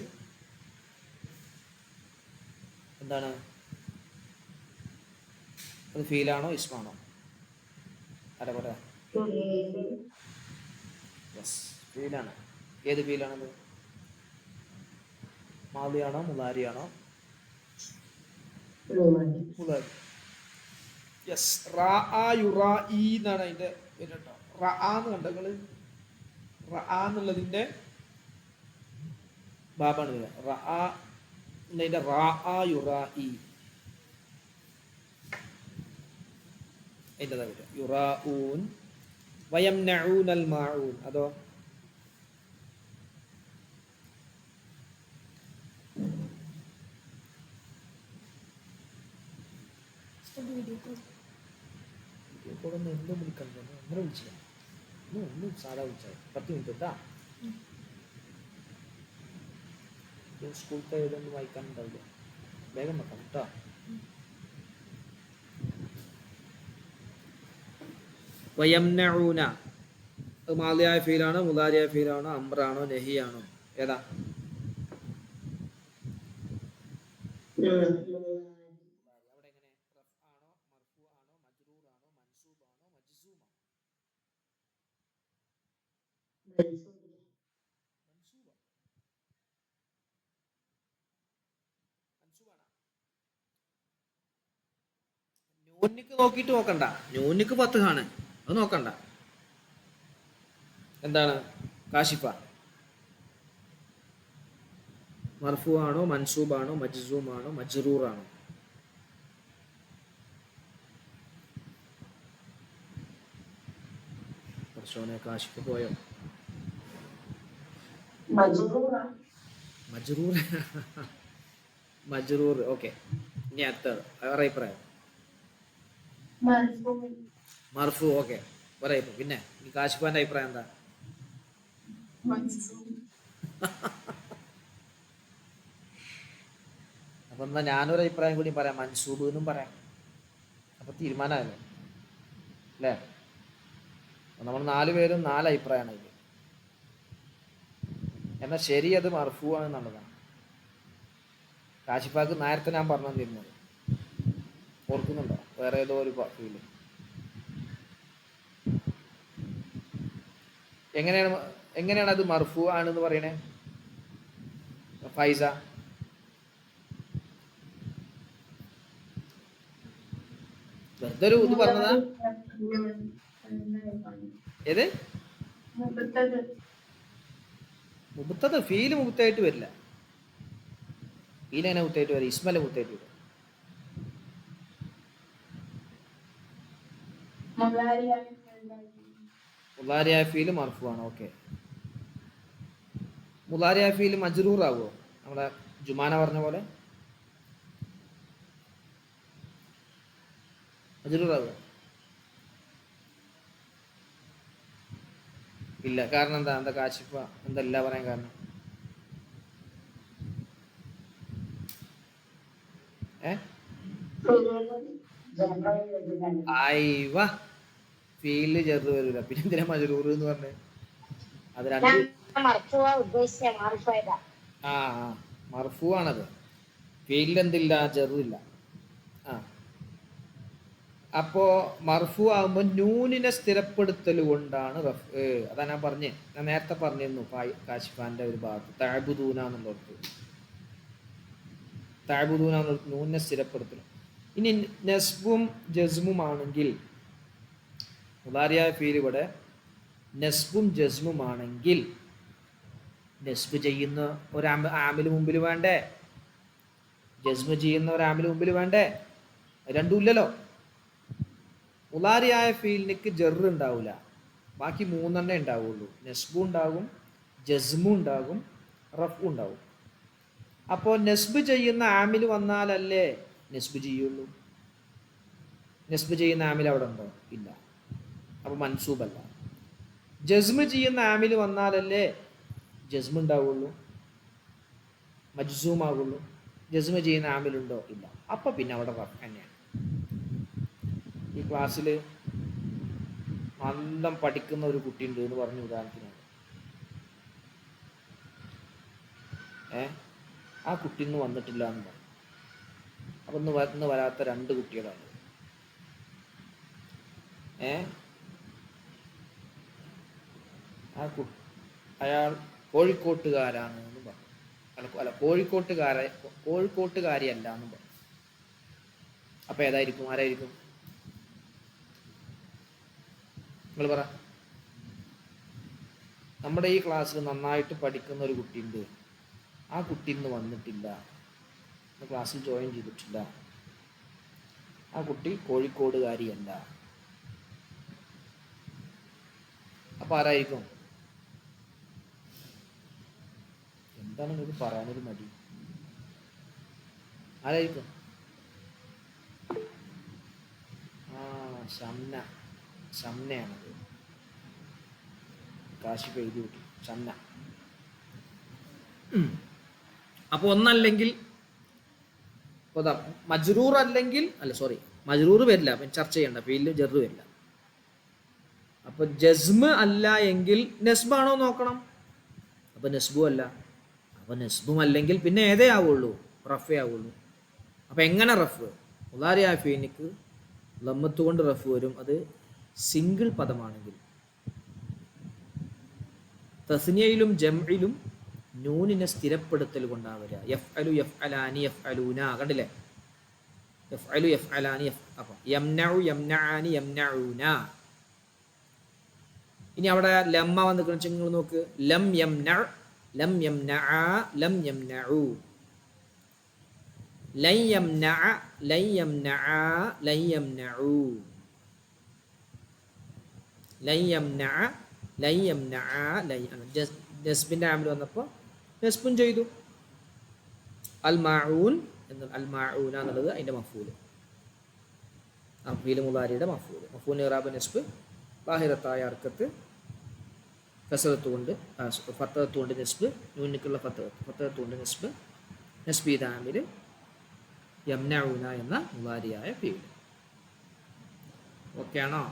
എന്താണ്? അത് ഫീലാണോ ഇസ്മാണോ? ആരാ പറയാ? യെസ്, ഫീലാണ്. ഏത് ഫീലാണത്? മാദിയാണോ മുലാരിയാണോ? മുലാരി. യെസ്. റാആ യുറാഇ എന്നാണ് അതിൻ്റെ പേര് കേട്ടോ. റാആ എന്ന് കണ്ടോ നിങ്ങൾ? റാആ എന്നുള്ളതിൻ്റെ ബാബാണ് വരിക. റാആ എന്നതിൻ്റെ റാആ യുറാഇ അതിൻ്റെതാ വരിക. യുറാഊൻ. വയംനഊനൽ മാഊൻ അതോ? എന്തും വിളിക്കണ്ട, ഒന്നര വിളിച്ചില്ല, ഒന്നും സാധാ വിളിച്ചാൽ 10 മിനിറ്റ് കേട്ടാ. സ്കൂളത്തെ ഏതൊന്നും വായിക്കാനുണ്ടാവില്ല, വേഗം വെക്കാം കേട്ടോ. വയംനഊന അത് മാദിയായ ഫീലാണോ മുദാരിയായ ഫീലാണോ അംറാണോ നഹിയാണോ ഏതാ? അവിടെ എങ്ങനെ? റഫ് ആണോ, മർഫു ആണോ, മജ്റൂർ ആണോ, മൻസൂബ് ആണോ, മജ്സൂം ആണോ? മൻസൂബാണ്. ന്യൂനിക്ക് നോക്കിയിട്ട് നോക്കണ്ട, ന്യൂനിക്ക് 10 ആണ്, അത് നോക്കണ്ട. എന്താണ്? കാശിഫ. മർഫു ആണോ, മൻസൂബ് ആണോ, മജ്സൂം ആണോ, മജ്റൂർ ആണോ? പ്രശ്നോനെ കാശിഫ പോയോ? മജ്റൂർ. മജ്റൂർ. ഓക്കെ, ഇനി അടുത്തത് വേറെ അഭിപ്രായം. മർഫു. ഓക്കെ, പറയാം. പിന്നെ ഈ കാശിഫാന്റെ അഭിപ്രായം എന്താ? അപ്പൊ എന്നാ ഞാനൊരു അഭിപ്രായം കൂടി പറയാം, മൻസൂബ് എന്നും പറയാം. അപ്പൊ തീരുമാനമായല്ലോ അല്ലേ? നമ്മൾ 4 പേരും 4 അഭിപ്രായമാണ് ഇത്. എന്നാൽ ശരി, അത് മർഫു ആണെന്നുള്ളതാണ്. കാശിഫാക്ക് നേരത്തെ ഞാൻ പറഞ്ഞു തന്നിരുന്നത് ഓർക്കുന്നുണ്ടോ? വേറെ ഏതോ ഒരു ഫീല്. എങ്ങനെയാണ് അത് മർഫു ആണെന്ന് പറയണേ ഫൈസ? വെറുതെ ഒരു ഇത് പറഞ്ഞതാ. ഏത് മുബത്തത്? ഫീല് മുബത്തായിട്ട് വരില്ല. ഫീൽ എങ്ങനെ മുത്തായിട്ട് വരും? ഇസ്മല മുത്തായിട്ട് വരും. മുലാരിയായ ഫീല് മർഫു ആണ്. ഓക്കെ, മുലാരിയായ ഫീല് മജ്റൂർ ആവുമോ? നമ്മുടെ ജുമാന പറഞ്ഞ പോലെ മജ്റൂർ ആവുമോ? ഇല്ല. കാരണം എന്താ? എന്താ കാശിഫ എന്തല്ല പറയാൻ കാരണം? ആയിവ ഫീല് ചെറുത് വരില്ല, പിന്നെ എന്തിനാ മജ്റൂർ എന്ന് പറഞ്ഞേ? അത് രണ്ട് ആ മർഫു ആണത്. ഫീൽഡ് എന്തില്ല, ജറില്ല. ആ അപ്പോ മർഫു ആകുമ്പോൾ നൂനിനെ സ്ഥിരപ്പെടുത്തൽ കൊണ്ടാണ് അതാ ഞാൻ പറഞ്ഞേ, ഞാൻ നേരത്തെ പറഞ്ഞിരുന്നു കാശിഫാന്റെ ഒരു ഭാഗത്ത് തഅബുദൂന എന്നുള്ളത്, തഅബുദൂന എന്നുള്ള നൂനിനെ സ്ഥിരപ്പെടുത്തൽ. ഇനി നസ്ബും ജസ്മും ആണെങ്കിൽ, മുദാരിയായ ഫീൽ ഇവിടെ നസ്ബും ജസ്മും ആണെങ്കിൽ നസ്ബ് ചെയ്യുന്ന ഒരു ആമിൽ മുമ്പിൽ വേണ്ടേ, ജസ്മ് ചെയ്യുന്ന ഒരു ആമിൽ മുമ്പിൽ വേണ്ടേ? രണ്ടും ഇല്ലല്ലോ. മുദാരിയായ ഫീലിനിക്ക് ജറ് ഉണ്ടാവില്ല, ബാക്കി മൂന്നെണ്ണേ ഉണ്ടാവുള്ളൂ. നസ്ബും ഉണ്ടാകും, ജസ്മും ഉണ്ടാകും, റഫും ഉണ്ടാകും. അപ്പോൾ നസ്ബ് ചെയ്യുന്ന ആമിൽ വന്നാലല്ലേ നസ്ബ് ചെയ്യുള്ളൂ. നസ്ബ് ചെയ്യുന്ന ആമിൽ അവിടെ ഉണ്ടോ? ഇല്ല, അപ്പോൾ മൻസൂബല്ല. ജസ്മ് ചെയ്യുന്ന ആമിൽ വന്നാലല്ലേ ജസ്മ് ഉണ്ടാവുള്ളൂ, മജ്സൂം ആകുള്ളൂ. ജസ്മ് ചെയ്യുന്ന ആമിലുണ്ടോ? ഇല്ല, അപ്പം പിന്നെ അവിടെ റഫ് തന്നെയാണ്. ഈ ക്ലാസ്സിൽ നല്ല പഠിക്കുന്ന ഒരു കുട്ടിയുണ്ട് എന്ന് പറഞ്ഞു, ഉദാഹരണത്തിനാണ്. ആ കുട്ടി ഇന്ന് വന്നിട്ടില്ല എന്ന് പറഞ്ഞു. അപ്പം ഇന്ന് വരാത്ത രണ്ട് കുട്ടികളാണ്. അയാൾ കോഴിക്കോട്ടുകാരാണ് എന്ന് പറഞ്ഞു. അല്ല, കോഴിക്കോട്ടുകാരിയല്ല എന്ന് പറഞ്ഞു. അപ്പൊ ഏതായിരിക്കും, ആരായിരിക്കും? നിങ്ങൾ പറ. നമ്മുടെ ഈ ക്ലാസ്സിൽ നന്നായിട്ട് പഠിക്കുന്ന ഒരു കുട്ടിയുണ്ട്, ആ കുട്ടി ഇന്ന് വന്നിട്ടില്ല, ക്ലാസ്സിൽ ജോയിൻ ചെയ്തിട്ടില്ല. ആ കുട്ടി കോഴിക്കോടുകാരിയല്ല. അപ്പൊ ആരായിരിക്കും? എന്താണ് നിങ്ങൾക്ക് പറയാനൊരു മടി? ആരായിരിക്കും? ഷംനയാണത്. കാശിഫ് എഴുതി വിട്ടു, ഷംന. അപ്പൊ ഒന്നല്ലെങ്കിൽ മജ്റൂർ അല്ലെങ്കിൽ, അല്ല സോറി, മജ്റൂർ വരില്ല, അപ്പം ചർച്ച ചെയ്യണ്ട, ഫീൽഡ് ജറ് വരില്ല. അപ്പൊ ജസ്മ് അല്ല എങ്കിൽ നസ്ബാണോ നോക്കണം. അപ്പൊ നസ്ബും അല്ല, അപ്പൊ നസ്ബും അല്ലെങ്കിൽ പിന്നെ ഏതേ ആവുള്ളൂ, റഫേ ആവുള്ളൂ. അപ്പൊ എങ്ങനെ റഫ്? മുദാരിഅ ഫീനിക്ക് ലമ്മത്ത് കൊണ്ട് റഫ് വരും, അത് സിംഗിൾ പദമാണെങ്കിൽ. തസ്നിയയിലും ജംഇലും നൂനിനെ സ്ഥിരപ്പെടുത്തൽ കൊണ്ടാണ് വരിക. യഫ്അലു, യഫ്അലാനി, യഫ്അലൂന. കണ്ടില്ലേ? യഫ്അലു, യഫ്അലാനി, അപ്പം യംനഉ, യംനആനി, യംനഊന. ഇനി അവിടെ ലമ്മ വന്നിരിക്കുന്ന നിങ്ങൾ നോക്ക്. ലം യംനഅ, ലം യംനഅ, ലം യംനഉ. ലൻ യംനഅ, ലൻ യംനഅ, ലൻ യംനഉ. ലൻ യംനഅ, ലൻ യംനഅ, നസ്ബിന്റെ ആമിൽ വന്നപ്പോൾ നസ്ബും ചെയ്തു. അൽ മാഊൻ എന്ന്, അൽ മാഊന എന്നുള്ളത് അതിന്റെ മഫൂല്, ഫീൽ മുദാരിയുടെ മഫൂല്. മഫൂൽ ഇറാബ് നസ്ബ് ബാഹിറത്തായ അർക്കത്ത് കസറത്ത് കൊണ്ട്, ഫത്തഹത്ത് കൊണ്ട് നസ്ബ്, നൂനിക്കുള്ള ഫത്തഹത്ത് കൊണ്ട് നസ്ബ്, നസ്ബീദ ആമിൽ യംനഊന എന്ന മുദാരിയായ ഫീൽ. ഓക്കെ ആണോ?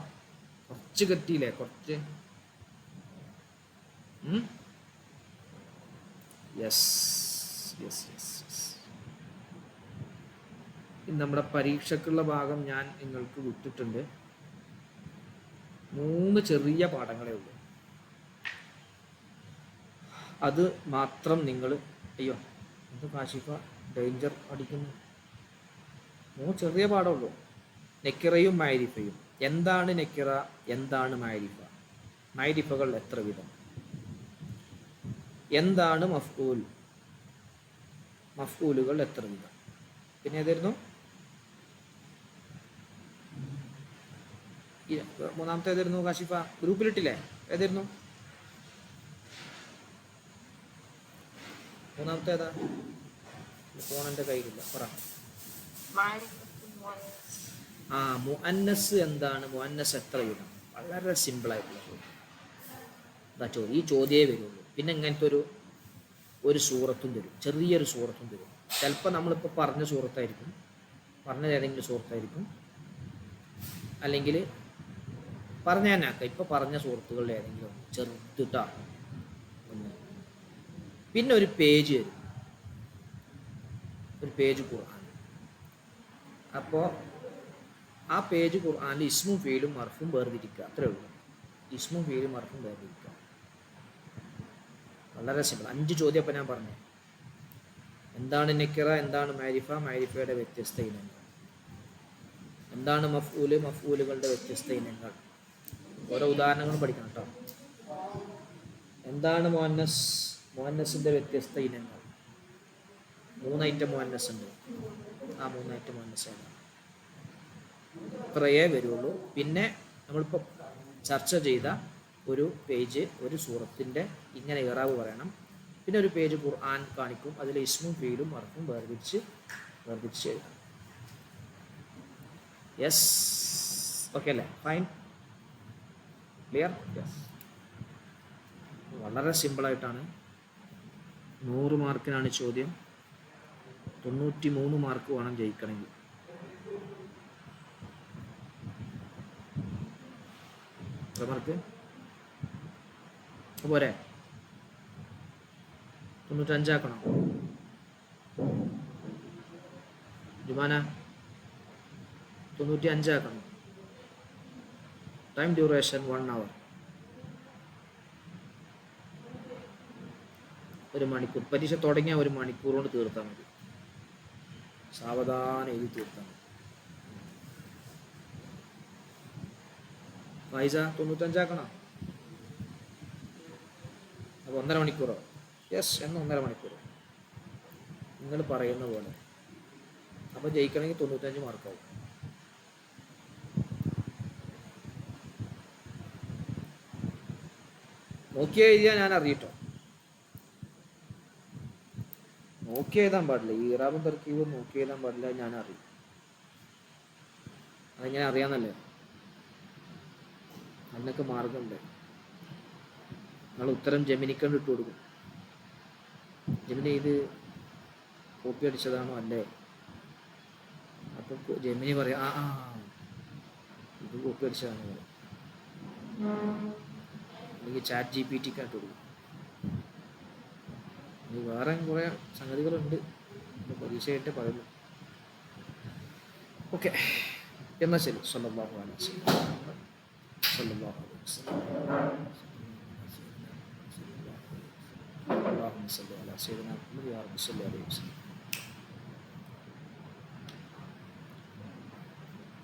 കുറച്ച് കിട്ടിയില്ലേ? കുറച്ച്. Yes yes yes yes. നമ്മുടെ പരീക്ഷയ്ക്കുള്ള ഭാഗം ഞാൻ നിങ്ങൾക്ക് വിട്ടിട്ടുണ്ട്. 3 ചെറിയ പാഠങ്ങളേ ഉള്ളൂ. അത് മാത്രം നിങ്ങൾ, അയ്യോ എന്ത് കാശിഫ ഡേഞ്ചർ അടിക്കുന്നു. 3 ചെറിയ പാഠമുള്ളൂ. നെക്കിറയും മാരിഫയും. എന്താണ് നെക്കിറ, എന്താണ് മാരിഫ, മാരിഫകൾ എത്ര വിധം, എന്താണ് മഫ്ഊൽ, മഫ്ഊലുകൾ എത്ര വിധം. പിന്നെ ഏതായിരുന്നു മൂന്നാമത്തെ? ഏതായിരുന്നു കാശിഫ? ഗ്രൂപ്പിലിട്ടില്ലേ? ഏതായിരുന്നു മൂന്നാമത്തെ? ഏതാ? ഫോൺ എൻ്റെ കയ്യിലില്ല, പറ. മുഅന്നസ് എന്താണ്, മുഅന്നസ് എത്ര വിധം? വളരെ സിമ്പിളായിട്ടുള്ള ചോദ്യം. ഈ ചോദ്യമേ വരുള്ളൂ. പിന്നെ ഇങ്ങനത്തെ ഒരു സൂറത്തും തരും, ചെറിയൊരു സൂറത്തും തരും. ചിലപ്പോൾ നമ്മളിപ്പോൾ പറഞ്ഞ സൂറത്തായിരിക്കും, പറഞ്ഞത് ഏതെങ്കിലും സൂറത്തായിരിക്കും, അല്ലെങ്കിൽ പറഞ്ഞ തന്നെയാക്കാം. ഇപ്പോൾ പറഞ്ഞ സുഹൃത്തുക്കളുടെ ഏതെങ്കിലും ചെറുതിട്ടാ പിന്നെ ഒരു പേജ് വരും, ഒരു പേജ് ഖുർആൻ. അപ്പോൾ ആ പേജ് ഖുർആനിൽ ഇസ്മും ഫീലും മർഫും വേർതിരിക്കുക, അത്രേ ഉള്ളൂ. ഇസ്മും ഫീലും മർഫും വേർതിരിക്കുക, വളരെ സിമ്പിൾ. 5 ചോദ്യം അപ്പം ഞാൻ പറഞ്ഞു. എന്താണ് നക്കിറ, എന്താണ് മാരിഫ, മാരിഫയുടെ വ്യത്യസ്ത ഇനങ്ങൾ, എന്താണ് മഫ്ഊല്, മഫ്ഊലുകളുടെ വ്യത്യസ്ത ഇനങ്ങൾ, ഓരോ ഉദാഹരണങ്ങളും പഠിക്കണം കേട്ടോ. എന്താണ് മുഅന്നസ്, മുഅന്നസിൻ്റെ വ്യത്യസ്ത ഇനങ്ങൾ. 3 ഐറ്റം മുഅന്നസ് ഉണ്ട്, ആ 3 ഐറ്റം മുഅന്നസാണ്. ഇത്രയേ വരുള്ളൂ. പിന്നെ നമ്മളിപ്പോൾ ചർച്ച ചെയ്ത ഒരു പേജ്, ഒരു സൂറത്തിൻ്റെ ഇങ്ങനെ ഇറാബ് പറയണം. പിന്നെ ഒരു പേജ് ഖുർആൻ കാണിക്കും, അതിൽ ഇസ്മും ഫീലും മർഫും വേർതിരിച്ച് എഴുതാം. യെസ്, ഓക്കെ അല്ലേ? Fine, clear? യെസ്, വളരെ സിമ്പിളായിട്ടാണ്. 100 മാർക്കിനാണ് ചോദ്യം. 93 മാർക്ക് വേണം ജയിക്കണമെങ്കിൽ. എത്ര മാർക്ക് പോരെ? 95 ആക്കണോ ജുമാന? 95 ആക്കണം. ടൈം ഡ്യൂറേഷൻ 1 hour, 1 മണിക്കൂർ. പരീക്ഷ തുടങ്ങിയ 1 മണിക്കൂർ കൊണ്ട് തീർത്താൽ മതി, സാവധാനം എഴുതി തീർത്താൽ മതി. പൈസ 95 ആക്കണം. അപ്പോൾ 1.5 മണിക്കൂറോ? യെസ്, എന്ന് 1.5 മണിക്കൂർ നിങ്ങൾ പറയുന്ന പോലെ. അപ്പോൾ ജയിക്കണമെങ്കിൽ 95 മാർക്കാവും. നോക്കി എഴുതിയാൽ ഞാൻ അറിയട്ടോ, നോക്കി എഴുതാൻ പാടില്ല. ഈ ഇറാബും തർക്കീബും നോക്കി എഴുതാൻ പാടില്ല, ഞാൻ അറിയും. അതെങ്ങനെ അറിയാന്നല്ലേ? അതിനൊക്കെ മാർഗമുണ്ട്. നിങ്ങൾ ഉത്തരം ജെമിനിക്കണ്ട് ഇട്ട് കൊടുക്കും. ജെമിനി ഇത് കോപ്പി അടിച്ചതാണോ അല്ലേ? അപ്പം ജെമിനി പറയാം, ആ ഇത് കോപ്പി അടിച്ചതാണ്. അല്ലെങ്കിൽ ചാറ്റ് GPT ഇട്ട് കൊടുക്കും. വേറെ കുറേ സംഗതികളുണ്ട്, പരീക്ഷയായിട്ട് പറയുന്നു. ഓക്കെ, എന്നാൽ ശരി. സ്വല്ലല്ലാഹു അലൈഹി വസല്ലം, സ്വല്ലല്ലാഹു അലൈഹി വസല്ലം. اللهم صل على سيدنا محمد وعلى آله وصحبه وسلم.